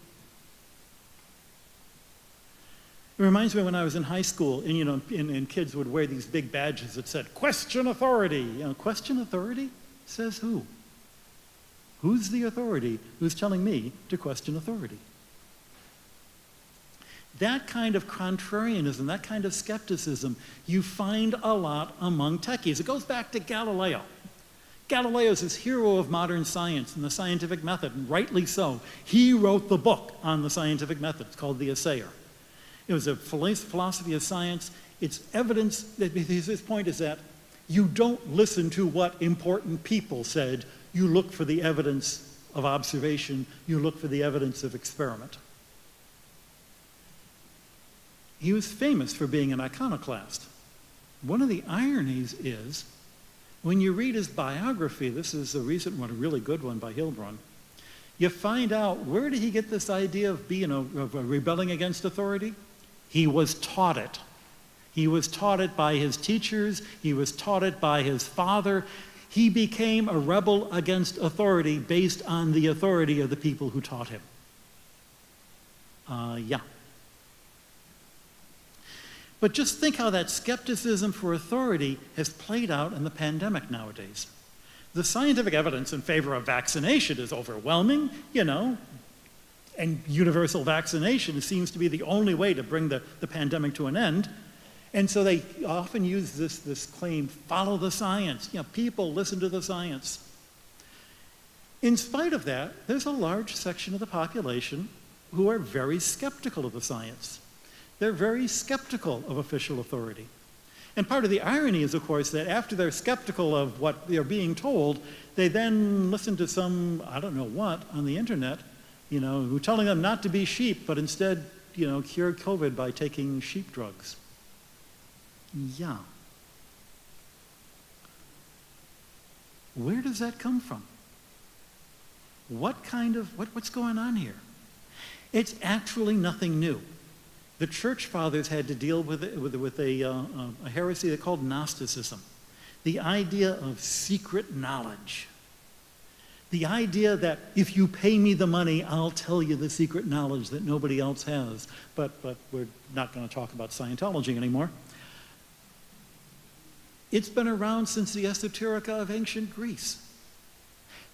It reminds me when I was in high school, and and kids would wear these big badges that said, "Question authority." You know, question authority? Says who? Who's the authority who's telling me to question authority? That kind of contrarianism, that kind of skepticism, you find a lot among techies. It goes back to Galileo. Galileo is this hero of modern science and the scientific method, and rightly so. He wrote the book on the scientific method. It's called The Assayer. It was a philosophy of science. It's evidence that his point is that you don't listen to what important people said. You look for the evidence of observation. You look for the evidence of experiment. He was famous for being an iconoclast. One of the ironies is, when you read his biography, this is a recent one, a really good one by Hilbrun, you find out where did he get this idea of rebelling against authority? He was taught it. He was taught it by his teachers. He was taught it by his father. He became a rebel against authority based on the authority of the people who taught him. But just think how that skepticism for authority has played out in the pandemic nowadays. The scientific evidence in favor of vaccination is overwhelming, and universal vaccination seems to be the only way to bring the pandemic to an end. And so they often use this claim, follow the science. People listen to the science. In spite of that, there's a large section of the population who are very skeptical of the science. They're very skeptical of official authority. And part of the irony is, of course, that after they're skeptical of what they're being told, they then listen to some, I don't know what, on the internet, who are telling them not to be sheep, but instead, cure COVID by taking sheep drugs. Yeah. Where does that come from? What's going on here? It's actually nothing new. The church fathers had to deal with a heresy they called Gnosticism, the idea of secret knowledge. The idea that if you pay me the money, I'll tell you the secret knowledge that nobody else has. But we're not going to talk about Scientology anymore. It's been around since the esoterica of ancient Greece.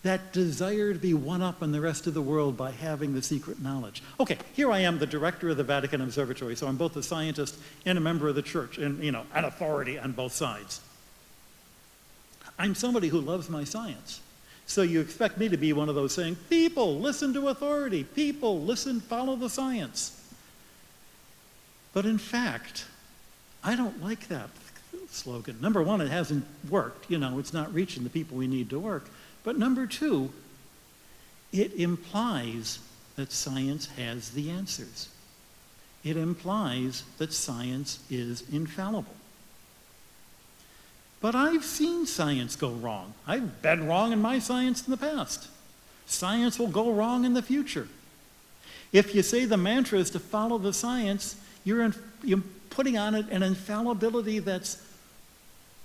That desire to be one up on the rest of the world by having the secret knowledge. Okay, here I am, the director of the Vatican Observatory, so I'm both a scientist and a member of the church, and an authority on both sides. I'm somebody who loves my science. So you expect me to be one of those saying, people, listen to authority. People, listen, follow the science. But in fact, I don't like that slogan. Number one, it hasn't worked. It's not reaching the people we need to work. But number two, it implies that science has the answers. It implies that science is infallible. But I've seen science go wrong. I've been wrong in my science in the past. Science will go wrong in the future. If you say the mantra is to follow the science, you're putting on it an infallibility that's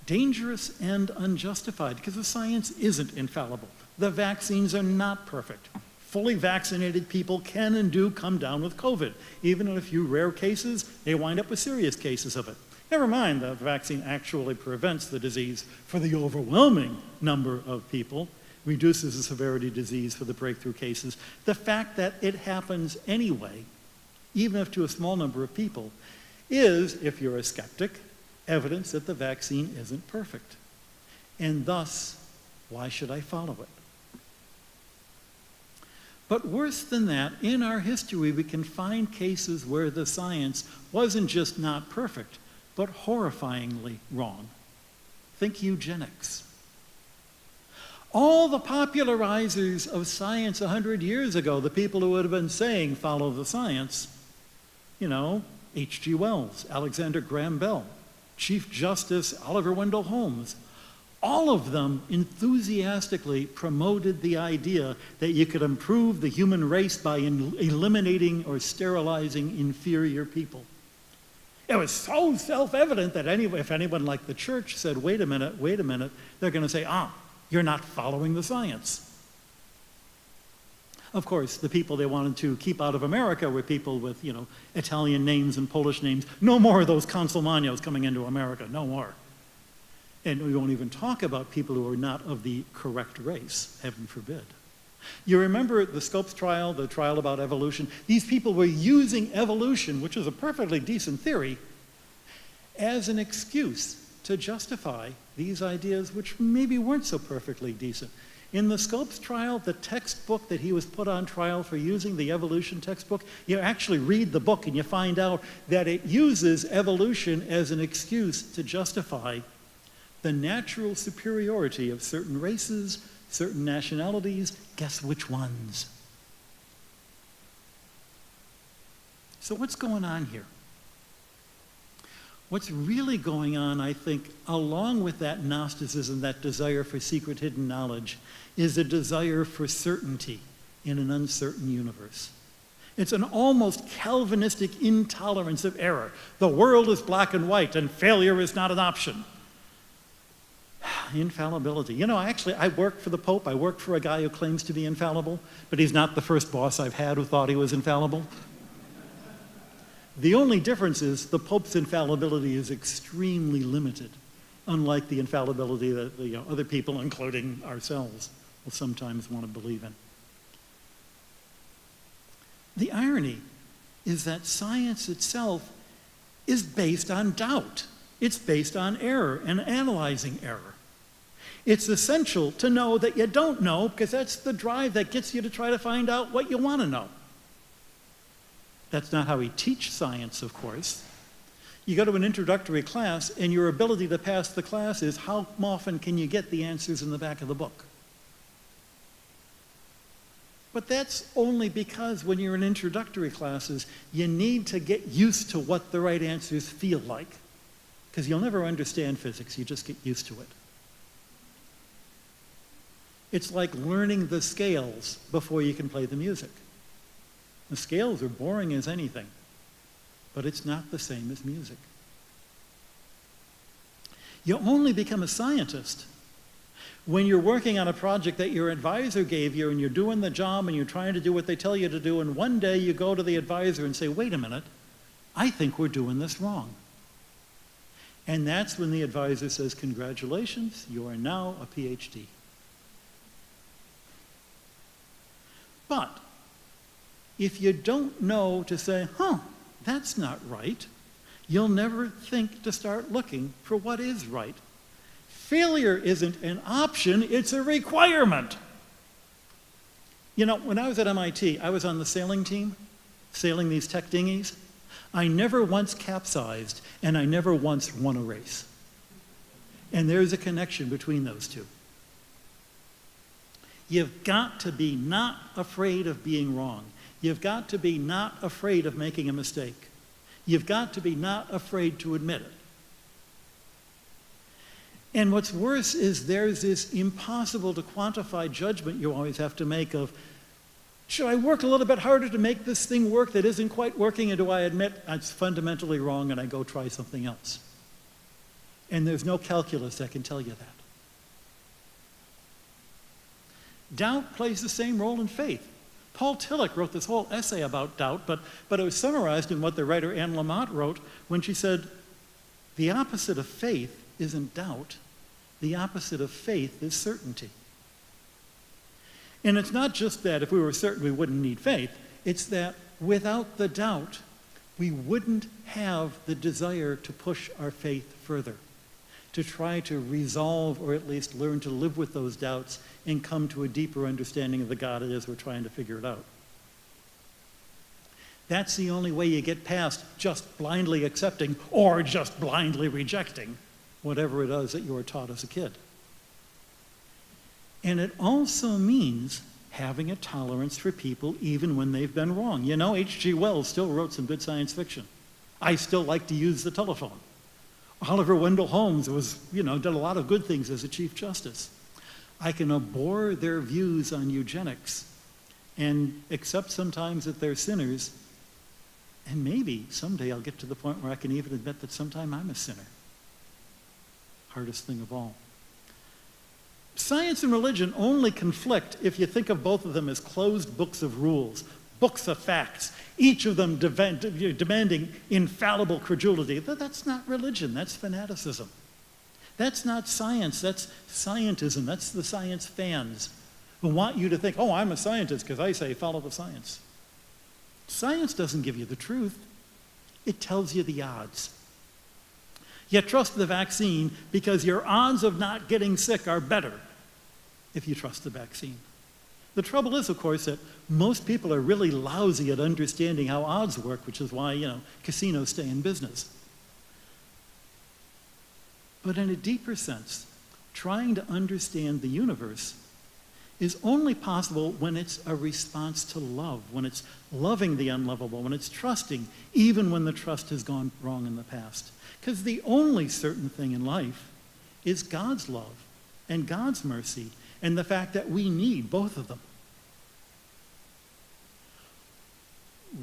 dangerous and unjustified, because the science isn't infallible. The vaccines are not perfect. Fully vaccinated people can and do come down with COVID. Even in a few rare cases, they wind up with serious cases of it. Never mind that the vaccine actually prevents the disease for the overwhelming number of people, reduces the severity of disease for the breakthrough cases. The fact that it happens anyway, even if to a small number of people, is, if you're a skeptic, evidence that the vaccine isn't perfect. And thus, why should I follow it? But worse than that, in our history, we can find cases where the science wasn't just not perfect, but horrifyingly wrong. Think eugenics. All the popularizers of science 100 years ago, the people who would have been saying, follow the science, H.G. Wells, Alexander Graham Bell, Chief Justice Oliver Wendell Holmes, all of them enthusiastically promoted the idea that you could improve the human race by eliminating or sterilizing inferior people. It was so self-evident that if anyone like the church said, wait a minute, they're going to say, you're not following the science. Of course, the people they wanted to keep out of America were people with, Italian names and Polish names. No more of those Consolmagnos coming into America, no more. And we won't even talk about people who are not of the correct race, heaven forbid. You remember the Scopes trial, the trial about evolution? These people were using evolution, which is a perfectly decent theory, as an excuse to justify these ideas which maybe weren't so perfectly decent. In the Scopes trial, the textbook that he was put on trial for using, the evolution textbook, you actually read the book and you find out that it uses evolution as an excuse to justify the natural superiority of certain races, certain nationalities. Guess which ones? So what's going on here? What's really going on, I think, along with that Gnosticism, that desire for secret hidden knowledge, is a desire for certainty in an uncertain universe. It's an almost Calvinistic intolerance of error. The world is black and white, and failure is not an option. Infallibility. I worked for the Pope. I worked for a guy who claims to be infallible, but he's not the first boss I've had who thought he was infallible. The only difference is the Pope's infallibility is extremely limited, unlike the infallibility that other people, including ourselves, will sometimes want to believe in. The irony is that science itself is based on doubt. It's based on error and analyzing error. It's essential to know that you don't know, because that's the drive that gets you to try to find out what you want to know. That's not how we teach science, of course. You go to an introductory class, and your ability to pass the class is how often can you get the answers in the back of the book. But that's only because when you're in introductory classes, you need to get used to what the right answers feel like. Because you'll never understand physics, you just get used to it. It's like learning the scales before you can play the music. The scales are boring as anything, but it's not the same as music. You only become a scientist when you're working on a project that your advisor gave you and you're doing the job and you're trying to do what they tell you to do, and one day you go to the advisor and say, wait a minute, I think we're doing this wrong. And that's when the advisor says, congratulations, you are now a PhD. But if you don't know to say, that's not right, you'll never think to start looking for what is right. Failure isn't an option, it's a requirement. When I was at MIT, I was on the sailing team, sailing these tech dinghies. I never once capsized, and I never once won a race. And there's a connection between those two. You've got to be not afraid of being wrong. You've got to be not afraid of making a mistake. You've got to be not afraid to admit it. And what's worse is there's this impossible to quantify judgment you always have to make of, should I work a little bit harder to make this thing work that isn't quite working, and do I admit it's fundamentally wrong and I go try something else? And there's no calculus that can tell you that. Doubt plays the same role in faith. Paul Tillich wrote this whole essay about doubt, but it was summarized in what the writer Anne Lamott wrote when she said, the opposite of faith isn't doubt. The opposite of faith is certainty. And it's not just that if we were certain we wouldn't need faith, it's that without the doubt, we wouldn't have the desire to push our faith further, to try to resolve or at least learn to live with those doubts and come to a deeper understanding of the God it is we're trying to figure it out. That's the only way you get past just blindly accepting or just blindly rejecting whatever it is that you were taught as a kid. And it also means having a tolerance for people even when they've been wrong. You know, H.G. Wells still wrote some good science fiction. I still like to use the telephone. Oliver Wendell Holmes did a lot of good things as a Chief Justice. I can abhor their views on eugenics and accept sometimes that they're sinners, and maybe someday I'll get to the point where I can even admit that sometime I'm a sinner. Hardest thing of all. Science and religion only conflict if you think of both of them as closed books of rules, books of facts, each of them demanding infallible credulity. That's not religion, that's fanaticism. That's not science, that's scientism, that's the science fans who want you to think, oh, I'm a scientist because I say follow the science. Science doesn't give you the truth, it tells you the odds. You trust the vaccine because your odds of not getting sick are better if you trust the vaccine. The trouble is, of course, that most people are really lousy at understanding how odds work, which is why, casinos stay in business. But in a deeper sense, trying to understand the universe is only possible when it's a response to love, when it's loving the unlovable, when it's trusting, even when the trust has gone wrong in the past. Because the only certain thing in life is God's love and God's mercy and the fact that we need both of them.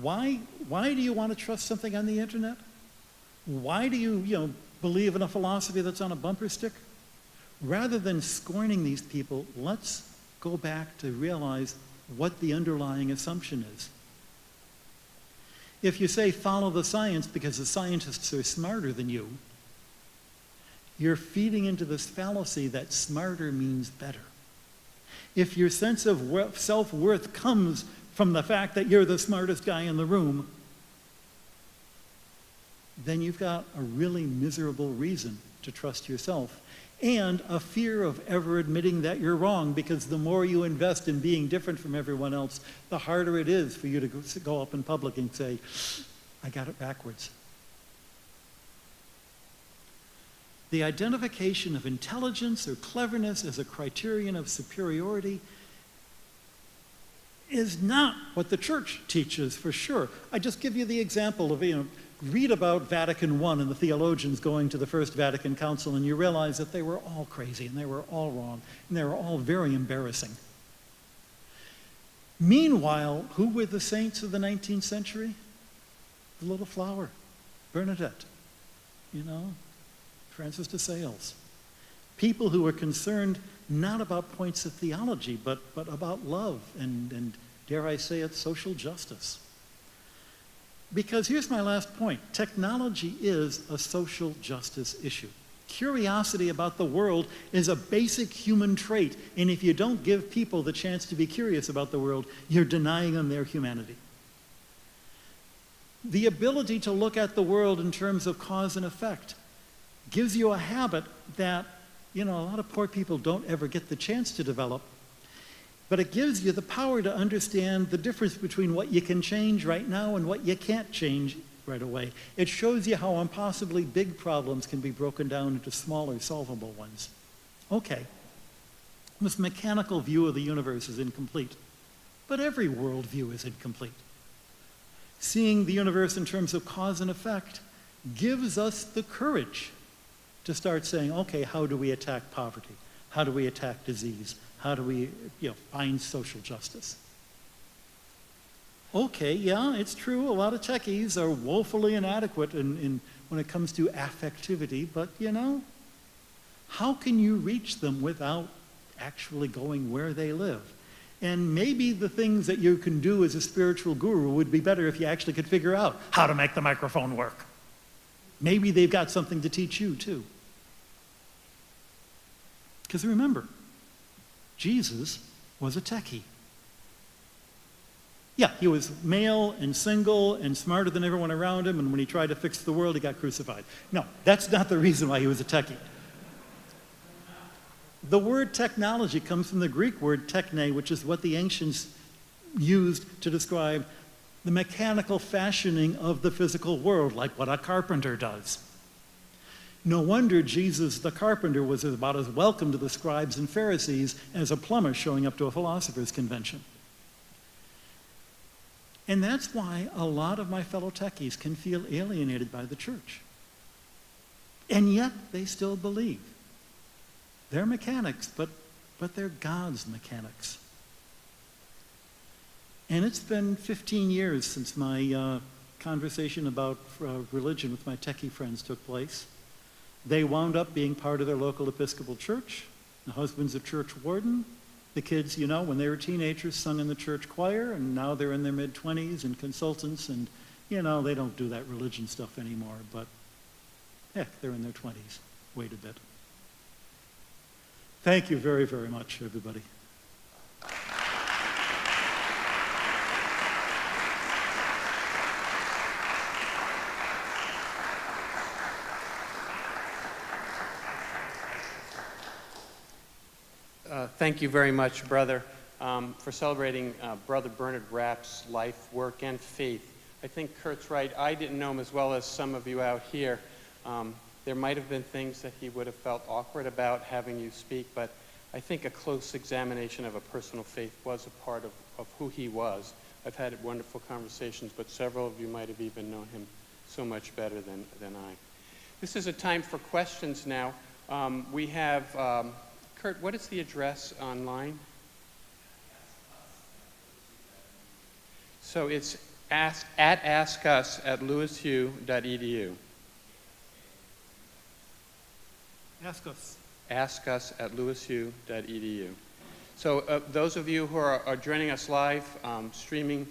Why do you want to trust something on the internet? Why do you, believe in a philosophy that's on a bumper sticker? Rather than scorning these people, let's go back to realize what the underlying assumption is. If you say follow the science because the scientists are smarter than you, you're feeding into this fallacy that smarter means better. If your sense of self-worth comes from the fact that you're the smartest guy in the room, then you've got a really miserable reason to trust yourself and a fear of ever admitting that you're wrong, because the more you invest in being different from everyone else, the harder it is for you to go up in public and say, I got it backwards. The identification of intelligence or cleverness as a criterion of superiority is not what the church teaches, for sure. I just give you the example of, read about Vatican I and the theologians going to the First Vatican Council, and you realize that they were all crazy and they were all wrong and they were all very embarrassing. Meanwhile, who were the saints of the 19th century? The little flower, Bernadette, Francis de Sales. People who were concerned not about points of theology, but about love and, dare I say it, social justice. Because here's my last point. Technology is a social justice issue. Curiosity about the world is a basic human trait, and if you don't give people the chance to be curious about the world, you're denying them their humanity. The ability to look at the world in terms of cause and effect gives you a habit that, a lot of poor people don't ever get the chance to develop. But it gives you the power to understand the difference between what you can change right now and what you can't change right away. It shows you how impossibly big problems can be broken down into smaller, solvable ones. Okay, this mechanical view of the universe is incomplete, but every worldview is incomplete. Seeing the universe in terms of cause and effect gives us the courage to to start saying, okay, how do we attack poverty? How do we attack disease? How do we find social justice? Okay, yeah, it's true. A lot of techies are woefully inadequate when it comes to affectivity, but how can you reach them without actually going where they live? And maybe the things that you can do as a spiritual guru would be better if you actually could figure out how to make the microphone work. Maybe they've got something to teach you too. Because remember, Jesus was a techie. Yeah, he was male and single and smarter than everyone around him, and when he tried to fix the world, he got crucified. No, that's not the reason why he was a techie. The word technology comes from the Greek word techne, which is what the ancients used to describe the mechanical fashioning of the physical world, like what a carpenter does. No wonder Jesus the carpenter was about as welcome to the scribes and Pharisees as a plumber showing up to a philosopher's convention. And that's why a lot of my fellow techies can feel alienated by the church. And yet they still believe. They're mechanics, but they're God's mechanics. And it's been 15 years since my conversation about religion with my techie friends took place. They wound up being part of their local Episcopal church. The husband's a church warden. The kids, when they were teenagers, sung in the church choir, and now they're in their mid-20s and consultants, and, they don't do that religion stuff anymore, but heck, they're in their 20s. Wait a bit. Thank you very, very much, everybody. Thank you very much, brother, for celebrating Brother Bernard Rapp's life, work, and faith. I think Kurt's right. I didn't know him as well as some of you out here. There might have been things that he would have felt awkward about having you speak, but I think a close examination of a personal faith was a part of who he was. I've had wonderful conversations, but several of you might have even known him so much better than I. This is a time for questions now. We have... Kurt, what is the address online? So it's askus@lewishu.edu. Ask us. askus@lewishu.edu. So those of you who are joining us live, streaming,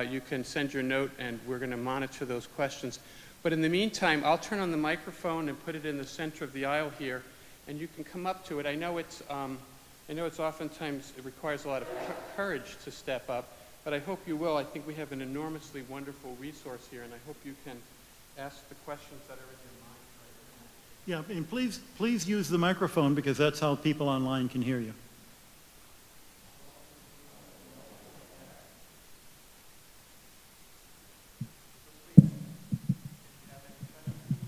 you can send your note and we're going to monitor those questions. But in the meantime, I'll turn on the microphone and put it in the center of the aisle here, and you can come up to it. I know it's oftentimes, it requires a lot of courage to step up, but I hope you will. I think we have an enormously wonderful resource here, and I hope you can ask the questions that are in your mind right now. Yeah, and please use the microphone, because that's how people online can hear you.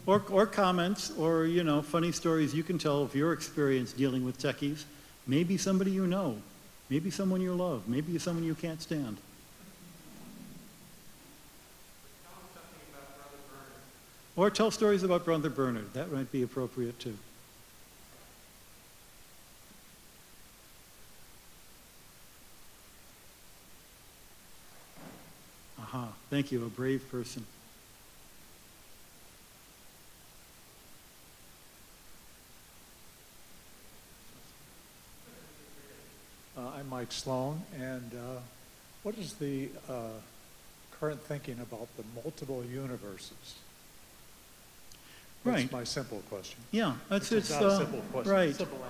Or comments, or, funny stories you can tell of your experience dealing with techies. Maybe somebody you know, maybe someone you love, maybe someone you can't stand. Or tell stories about Brother Bernard. That might be appropriate too. Aha, thank you, a brave person. I'm Mike Sloan, and what is the current thinking about the multiple universes? That's Right. my simple question. Yeah, It's not a simple question. right. Simple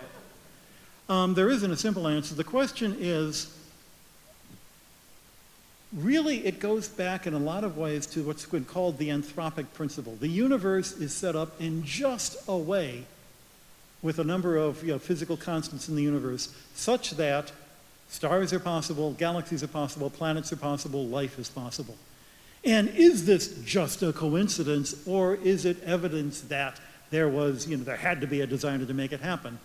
answer. There isn't a simple answer. The question is, really it goes back in a lot of ways to what's been called the anthropic principle. The universe is set up in just a way, with a number of physical constants in the universe, such that stars are possible, galaxies are possible, planets are possible, life is possible. And is this just a coincidence, or is it evidence that there had to be a designer to make it happen?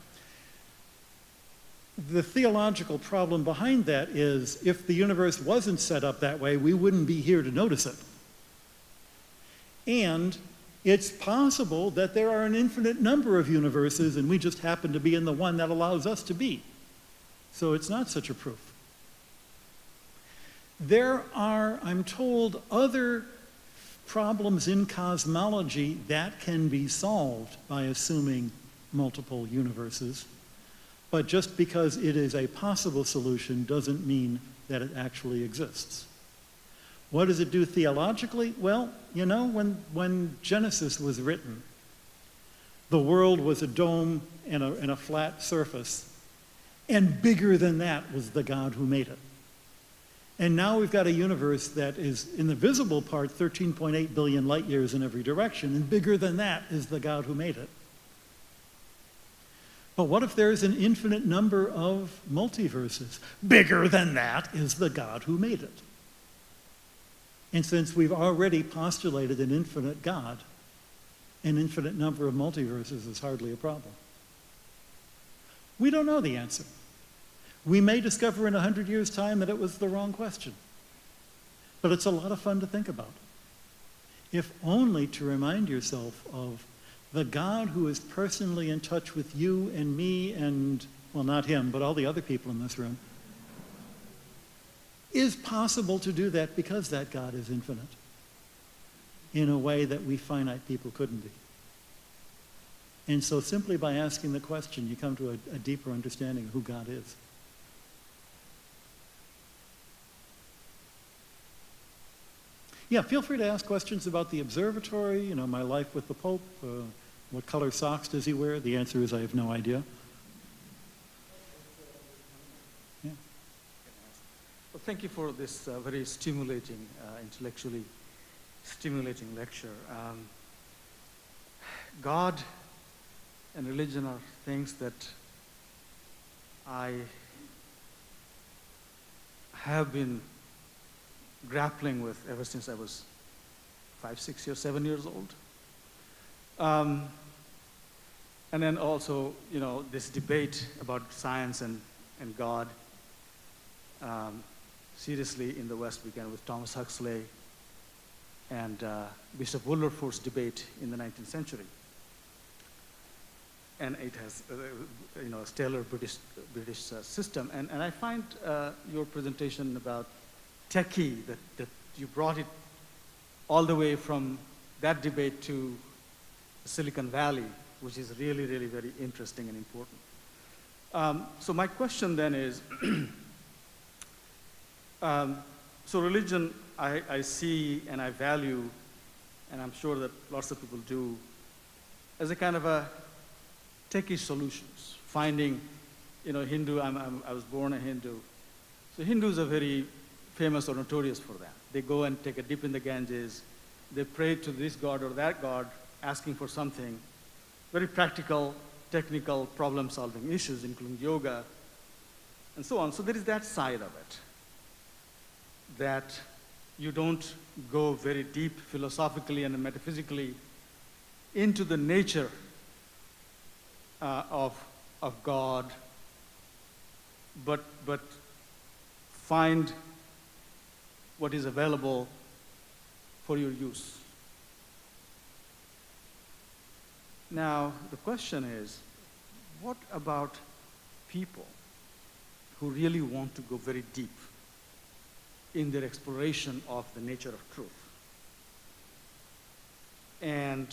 The theological problem behind that is, if the universe wasn't set up that way, we wouldn't be here to notice it. And It's possible that there are an infinite number of universes and we just happen to be in the one that allows us to be. So it's not such a proof. There are, I'm told, other problems in cosmology that can be solved by assuming multiple universes, but just because it is a possible solution doesn't mean that it actually exists. What does it do theologically? Well, you know, when Genesis was written, the world was a dome and a flat surface, and bigger than that was the God who made it. And now we've got a universe that is, in the visible part, 13.8 billion light years in every direction, and bigger than that is the God who made it. But what if there's an infinite number of multiverses? Bigger than that is the God who made it. And since we've already postulated an infinite God, an infinite number of multiverses is hardly a problem. We don't know the answer. We may discover in 100 years' time that it was the wrong question. But it's a lot of fun to think about. If only to remind yourself of the God who is personally in touch with you and me and, well, not him, but all the other people in this room, is possible to do that because that God is infinite in a way that we finite people couldn't be. And so simply by asking the question, you come to a deeper understanding of who God is. Yeah, feel free to ask questions about the observatory, you know, my life with the Pope, what color socks does he wear? The answer is I have no idea. Yeah. Well, thank you for this very stimulating, intellectually stimulating lecture. God and religion are things that I have been grappling with ever since I was 5, 6 years, 7 years old. And then also, you know, this debate about science and God, seriously in the West began with Thomas Huxley and Bishop Wilberforce's debate in the 19th century. And it has, you know, a stellar British system. And I find your presentation about techie, that you brought it all the way from that debate to Silicon Valley, which is really, really very interesting and important. So my question then is, so religion I see and I value, and I'm sure that lots of people do, as a kind of a techie solutions, finding, you know, Hindu, I was born a Hindu. So Hindus are very famous or notorious for that. They go and take a dip in the Ganges, they pray to this god or that god, asking for something, very practical, technical, problem-solving issues, including yoga, and so on. So there is that side of it, that you don't go very deep philosophically and metaphysically into the nature of God, but find what is available for your use. Now, the question is, what about people who really want to go very deep in their exploration of the nature of truth? And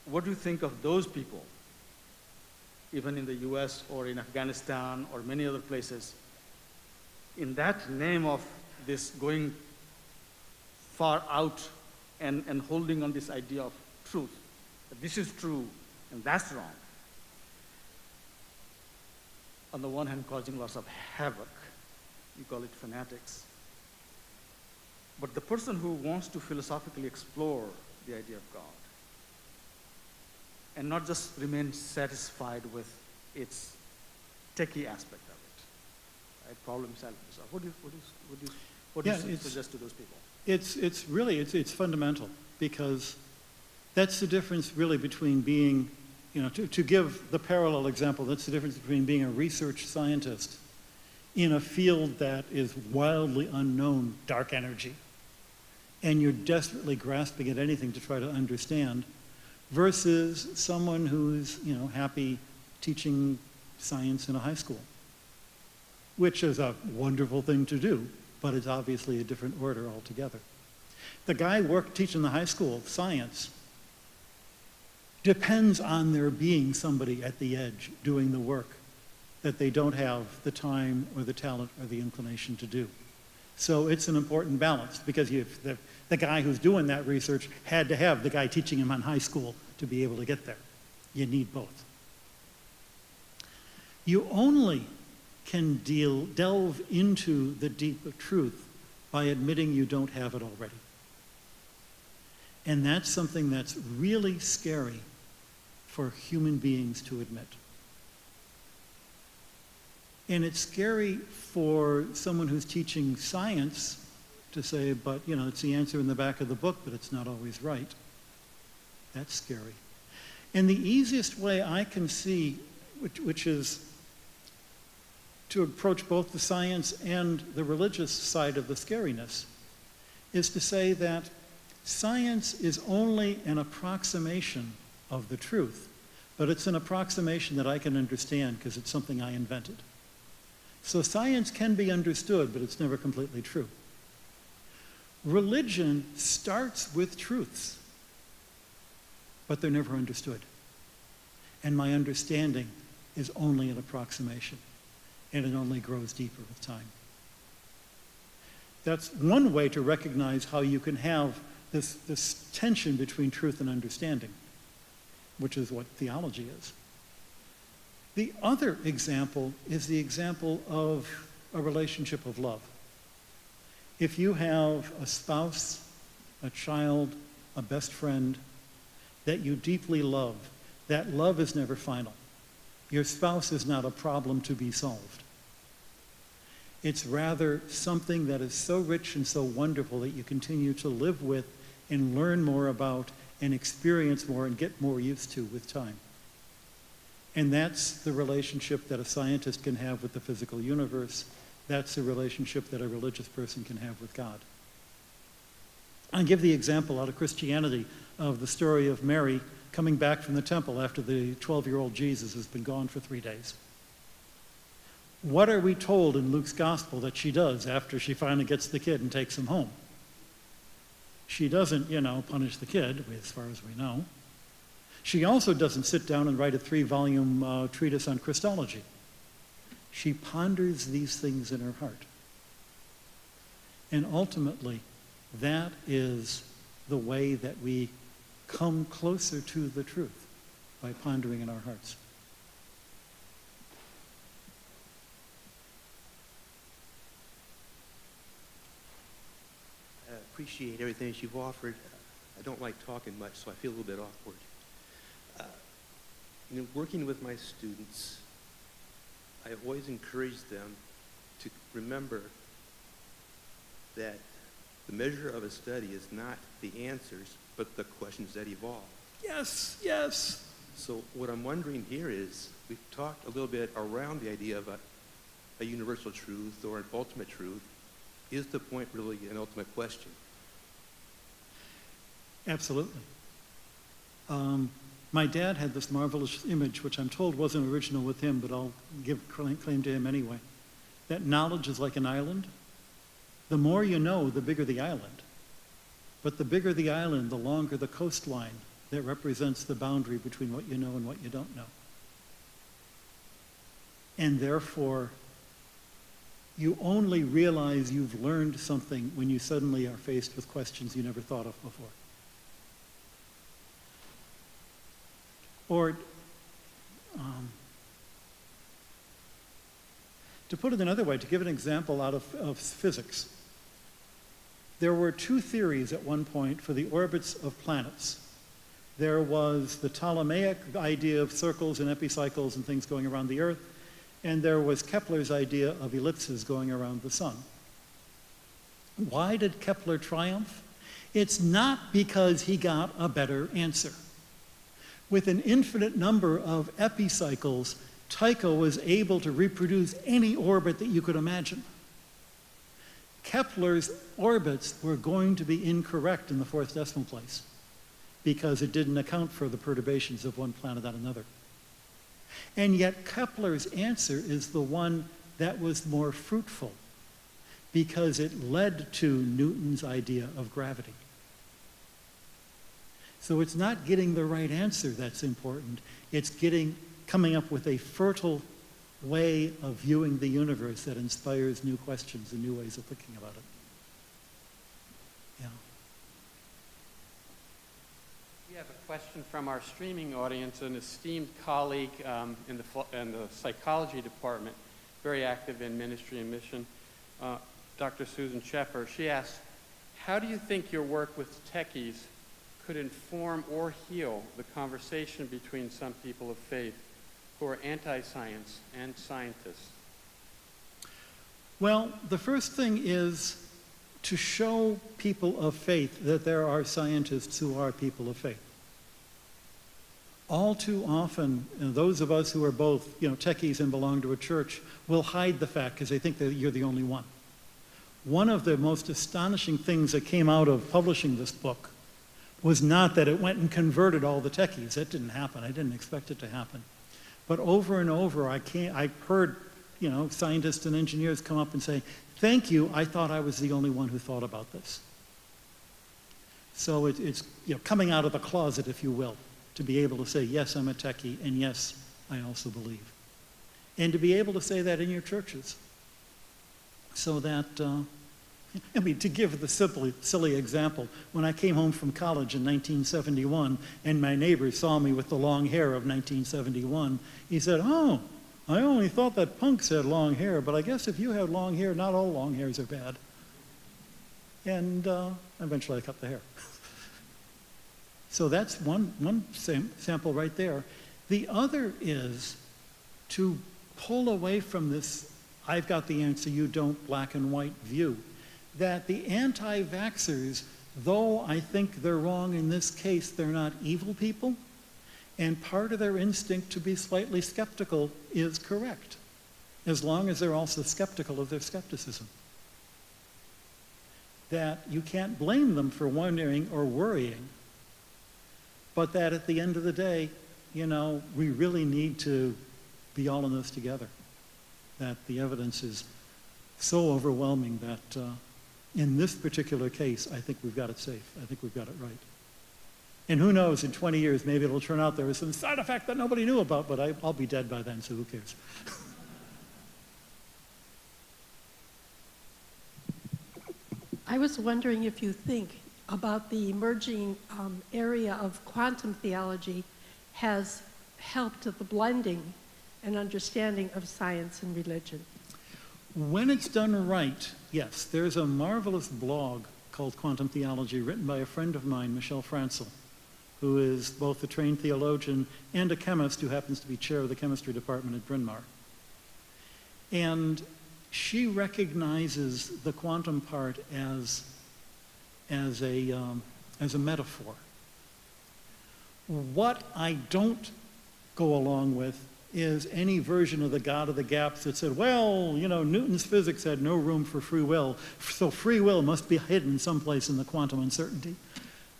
what do you think of those people, even in the US or in Afghanistan or many other places, in that name of this going far out and holding on this idea of truth, that this is true and that's wrong? On the one hand, causing lots of havoc. You call it fanatics. But the person who wants to philosophically explore the idea of God and not just remain satisfied with its techie aspect of it, right? Problem solving. What do you suggest to those people? It's really fundamental, because that's the difference really between being, you know, to give the parallel example, that's the difference between being a research scientist in a field that is wildly unknown, dark energy, and you're desperately grasping at anything to try to understand, versus someone who's, happy teaching science in a high school, which is a wonderful thing to do, but it's obviously a different order altogether. The guy teaching the high school science depends on there being somebody at the edge doing the work that they don't have the time or the talent or the inclination to do. So it's an important balance, because the guy who's doing that research had to have the guy teaching him on high school to be able to get there. You need both. You only can delve into the deep of truth by admitting you don't have it already. And that's something that's really scary for human beings to admit. And it's scary for someone who's teaching science to say, but, it's the answer in the back of the book, but it's not always right. That's scary. And the easiest way I can see, which is to approach both the science and the religious side of the scariness, is to say that science is only an approximation of the truth, but it's an approximation that I can understand because it's something I invented. So science can be understood, but it's never completely true. Religion starts with truths, but they're never understood. And my understanding is only an approximation, and it only grows deeper with time. That's one way to recognize how you can have this tension between truth and understanding, which is what theology is. The other example is the example of a relationship of love. If you have a spouse, a child, a best friend that you deeply love, that love is never final. Your spouse is not a problem to be solved. It's rather something that is so rich and so wonderful that you continue to live with and learn more about and experience more and get more used to with time. And that's the relationship that a scientist can have with the physical universe. That's the relationship that a religious person can have with God. I'll give the example out of Christianity of the story of Mary coming back from the temple after the 12-year-old Jesus has been gone for 3 days. What are we told in Luke's gospel that she does after she finally gets the kid and takes him home? She doesn't, punish the kid, as far as we know. She also doesn't sit down and write a 3-volume treatise on Christology. She ponders these things in her heart. And ultimately, that is the way that we come closer to the truth, by pondering in our hearts. I appreciate everything that you've offered. I don't like talking much, so I feel a little bit awkward. Working with my students, I always encourage them to remember that the measure of a study is not the answers, but the questions that evolve. Yes, yes. So what I'm wondering here is, we've talked a little bit around the idea of a universal truth or an ultimate truth. Is the point really an ultimate question? Absolutely. My dad had this marvelous image, which I'm told wasn't original with him, but I'll give claim to him anyway, that knowledge is like an island. The more you know, the bigger the island. But the bigger the island, the longer the coastline that represents the boundary between what you know and what you don't know. And therefore, you only realize you've learned something when you suddenly are faced with questions you never thought of before. Or, to put it another way, to give an example out of physics, there were 2 theories at one point for the orbits of planets. There was the Ptolemaic idea of circles and epicycles and things going around the Earth, and there was Kepler's idea of ellipses going around the sun. Why did Kepler triumph? It's not because he got a better answer. With an infinite number of epicycles, Tycho was able to reproduce any orbit that you could imagine. Kepler's orbits were going to be incorrect in the 4th decimal place. because it didn't account for the perturbations of one planet on another. And yet Kepler's answer is the one that was more fruitful, because it led to Newton's idea of gravity. So it's not getting the right answer that's important. It's coming up with a fertile way of viewing the universe that inspires new questions and new ways of thinking about it. Yeah. We have a question from our streaming audience, an esteemed colleague in the psychology department, very active in ministry and mission, Dr. Susan Sheffer. She asks, how do you think your work with Techies could inform or heal the conversation between some people of faith who are anti-science and scientists? Well, the first thing is to show people of faith that there are scientists who are people of faith. All too often, those of us who are both, techies and belong to a church will hide the fact because they think that you're the only one. One of the most astonishing things that came out of publishing this book was not that it went and converted all the techies. That didn't happen. I didn't expect it to happen. But over and over, I heard, scientists and engineers come up and say, thank you, I thought I was the only one who thought about this. So it's coming out of the closet, if you will, to be able to say, yes, I'm a techie, and yes, I also believe. And to be able to say that in your churches. So that, to give the silly example, when I came home from college in 1971, and my neighbor saw me with the long hair of 1971, he said, oh, I only thought that punks had long hair, but I guess if you have long hair, not all long hairs are bad. And eventually I cut the hair. So that's one sample right there. The other is to pull away from this I've got the answer, you don't, black and white view. That the anti-vaxxers, though I think they're wrong in this case, they're not evil people, and part of their instinct to be slightly skeptical is correct, as long as they're also skeptical of their skepticism. That you can't blame them for wondering or worrying, but that at the end of the day, we really need to be all in this together. That the evidence is so overwhelming that in this particular case, I think we've got it safe. I think we've got it right. And who knows, in 20 years, maybe it'll turn out there was some side effect that nobody knew about, but I'll be dead by then, so who cares? I was wondering if you think about the emerging area of quantum theology has helped the blending and understanding of science and religion. When it's done right, yes. There's a marvelous blog called Quantum Theology written by a friend of mine, Michelle Francel, who is both a trained theologian and a chemist who happens to be chair of the chemistry department at Bryn Mawr. And she recognizes the quantum part as a metaphor. What I don't go along with is any version of the God of the gaps that said, well, Newton's physics had no room for free will, so free will must be hidden someplace in the quantum uncertainty.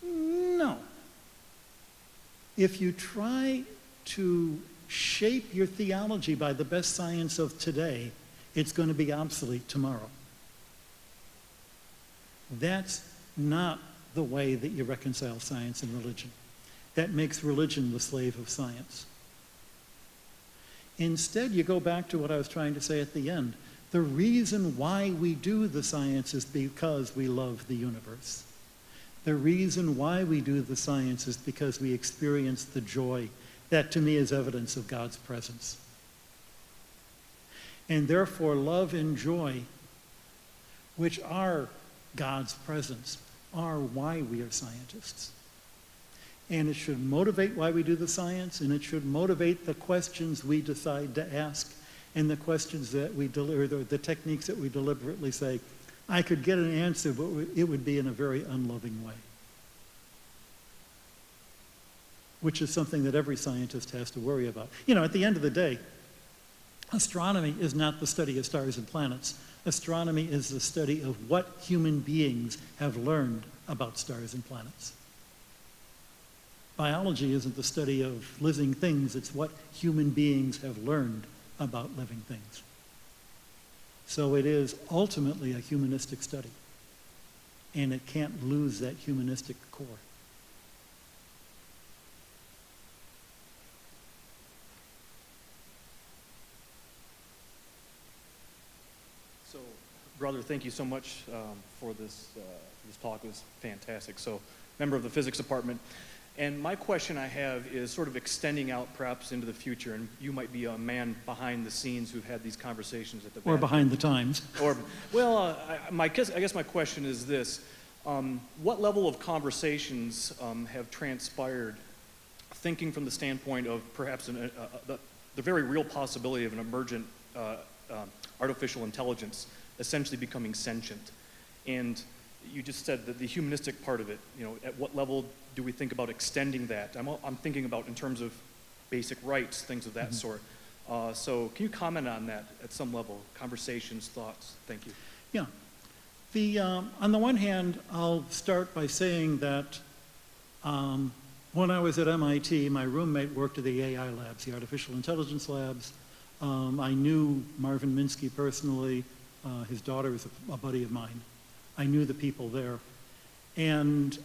No. If you try to shape your theology by the best science of today, it's going to be obsolete tomorrow. That's not the way that you reconcile science and religion. That makes religion the slave of science. Instead, you go back to what I was trying to say at the end. The reason why we do the science is because we love the universe. The reason why we do the science is because we experience the joy. That, to me, is evidence of God's presence. And therefore, love and joy, which are God's presence, are why we are scientists. And it should motivate why we do the science, and it should motivate the questions we decide to ask, and the questions that we deliver, the techniques that we deliberately say, I could get an answer, but it would be in a very unloving way. Which is something that every scientist has to worry about. At the end of the day, astronomy is not the study of stars and planets. Astronomy is the study of what human beings have learned about stars and planets. Biology isn't the study of living things, it's what human beings have learned about living things. So it is ultimately a humanistic study, and it can't lose that humanistic core. So, brother, thank you so much for this talk. It was fantastic. So, member of the physics department. And my question I have is sort of extending out perhaps into the future, and you might be a man behind the scenes who've had these conversations at the Or Vatican. behind the times. Or, well, I guess my question is this. What level of conversations have transpired, thinking from the standpoint of perhaps the very real possibility of an emergent artificial intelligence essentially becoming sentient? And you just said that the humanistic part of it, at what level do we think about extending that? I'm thinking about in terms of basic rights, things of that sort. So can you comment on that at some level? Conversations, thoughts? Thank you. Yeah. On the one hand, I'll start by saying that when I was at MIT, my roommate worked at the AI labs, the artificial intelligence labs. I knew Marvin Minsky personally. His daughter is a buddy of mine. I knew the people there. And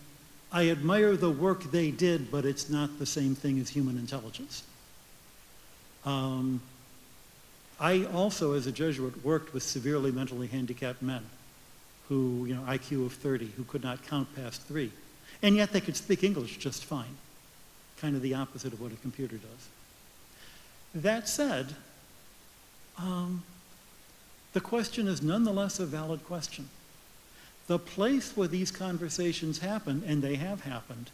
I admire the work they did, but it's not the same thing as human intelligence. I also, as a Jesuit, worked with severely mentally handicapped men who, IQ of 30, who could not count past 3. And yet they could speak English just fine. Kind of the opposite of what a computer does. That said, the question is nonetheless a valid question. The place where these conversations happen, and they have happened,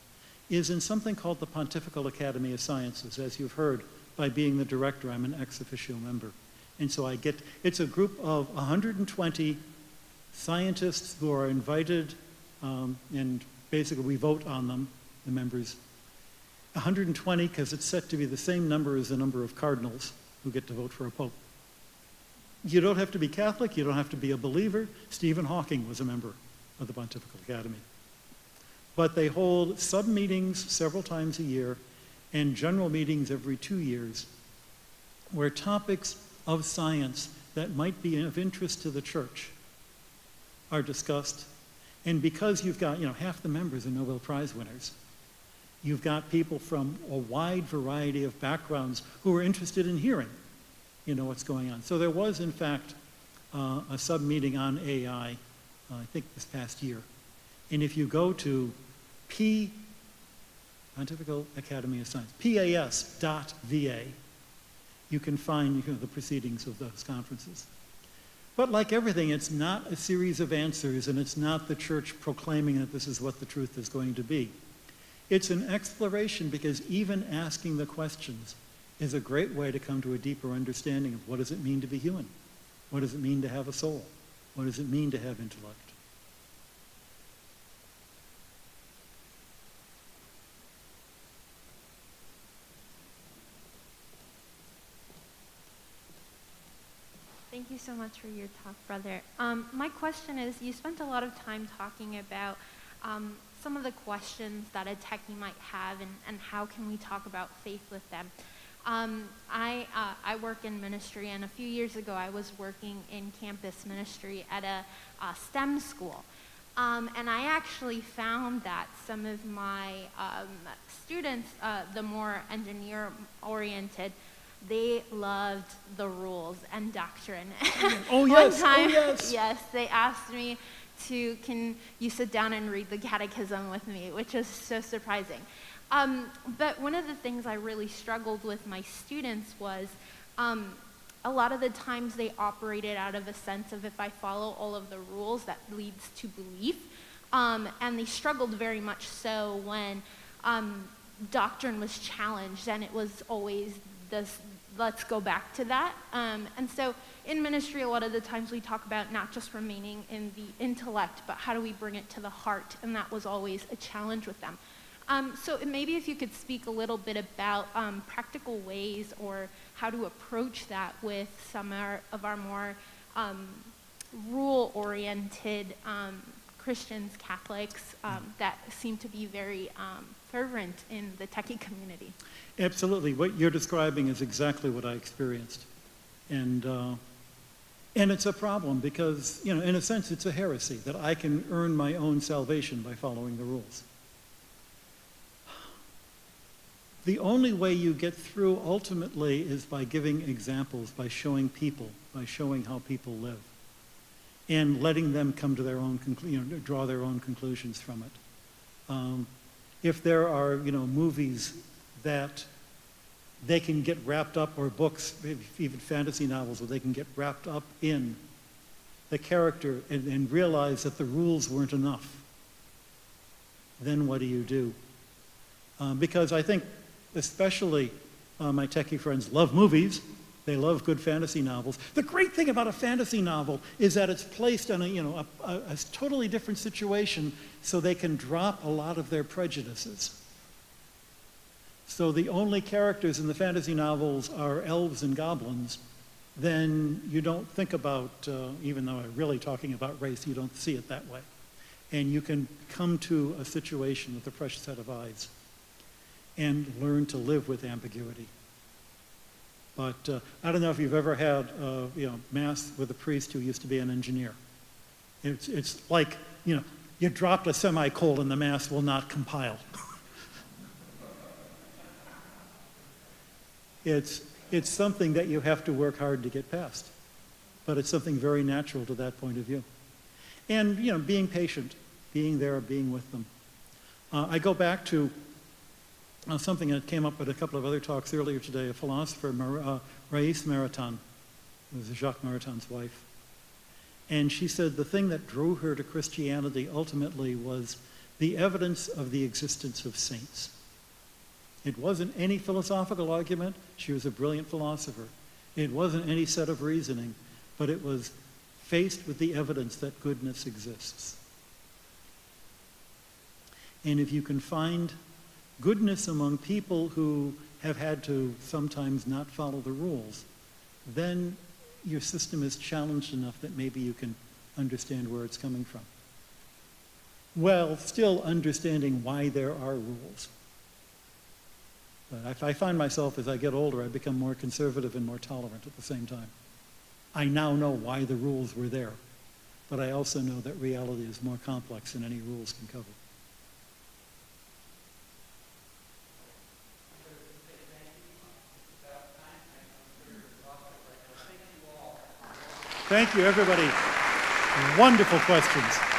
is in something called the Pontifical Academy of Sciences. As you've heard, by being the director, I'm an ex officio member. And so it's a group of 120 scientists who are invited, and basically we vote on them, the members. 120 because it's set to be the same number as the number of cardinals who get to vote for a pope. You don't have to be Catholic, you don't have to be a believer. Stephen Hawking was a member of the Pontifical Academy. But they hold sub-meetings several times a year and general meetings every 2 years where topics of science that might be of interest to the church are discussed. And because you've got, half the members are Nobel Prize winners, you've got people from a wide variety of backgrounds who are interested in hearing, what's going on. So there was, in fact, a sub-meeting on AI, I think this past year. And if you go to Pontifical Academy of Science, PAS.va, you can find the proceedings of those conferences. But like everything, it's not a series of answers, and it's not the church proclaiming that this is what the truth is going to be. It's an exploration, because even asking the questions is a great way to come to a deeper understanding of what does it mean to be human? What does it mean to have a soul? What does it mean to have intellect? Thank you so much for your talk, brother. My question is, you spent a lot of time talking about some of the questions that a techie might have, and how can we talk about faith with them. I work in ministry, and a few years ago I was working in campus ministry at a STEM school. And I actually found that some of my students, the more engineer-oriented, they loved the rules and doctrine. Oh yes, One time, oh yes. Yes, they asked me can you sit down and read the catechism with me, which is so surprising. But one of the things I really struggled with my students was a lot of the times they operated out of a sense of, if I follow all of the rules, that leads to belief. And they struggled very much so when doctrine was challenged, and it was always this, let's go back to that. And so in ministry, a lot of the times we talk about not just remaining in the intellect, but how do we bring it to the heart? And that was always a challenge with them. So maybe if you could speak a little bit about practical ways or how to approach that with some of our more rule-oriented Christians, Catholics, that seem to be very fervent in the techie community. Absolutely. What you're describing is exactly what I experienced. And it's a problem because, in a sense, it's a heresy that I can earn my own salvation by following the rules. The only way you get through ultimately is by giving examples, by showing people, by showing how people live, and letting them come to their own draw their own conclusions from it. If there are movies that they can get wrapped up, or books, even fantasy novels, where they can get wrapped up in the character and realize that the rules weren't enough, then what do you do? Because I think especially my techie friends love movies. They love good fantasy novels. The great thing about a fantasy novel is that it's placed in a totally different situation, so they can drop a lot of their prejudices. So the only characters in the fantasy novels are elves and goblins, then you don't think about, even though I'm really talking about race, you don't see it that way. And you can come to a situation with a fresh set of eyes and learn to live with ambiguity. But I don't know if you've ever had Mass with a priest who used to be an engineer. It's like, you dropped a semicolon, the Mass will not compile. It's something that you have to work hard to get past. But it's something very natural to that point of view. And, being patient, being there, being with them. I go back to something that came up at a couple of other talks earlier today, a philosopher, Raïs Maritain, who was Jacques Maritain's wife. And she said the thing that drew her to Christianity ultimately was the evidence of the existence of saints. It wasn't any philosophical argument. She was a brilliant philosopher. It wasn't any set of reasoning, but it was faced with the evidence that goodness exists. And if you can find goodness among people who have had to sometimes not follow the rules, then your system is challenged enough that maybe you can understand where it's coming from, while still understanding why there are rules. But I find myself, as I get older, I become more conservative and more tolerant at the same time. I now know why the rules were there, but I also know that reality is more complex than any rules can cover. Thank you, everybody. Wonderful questions.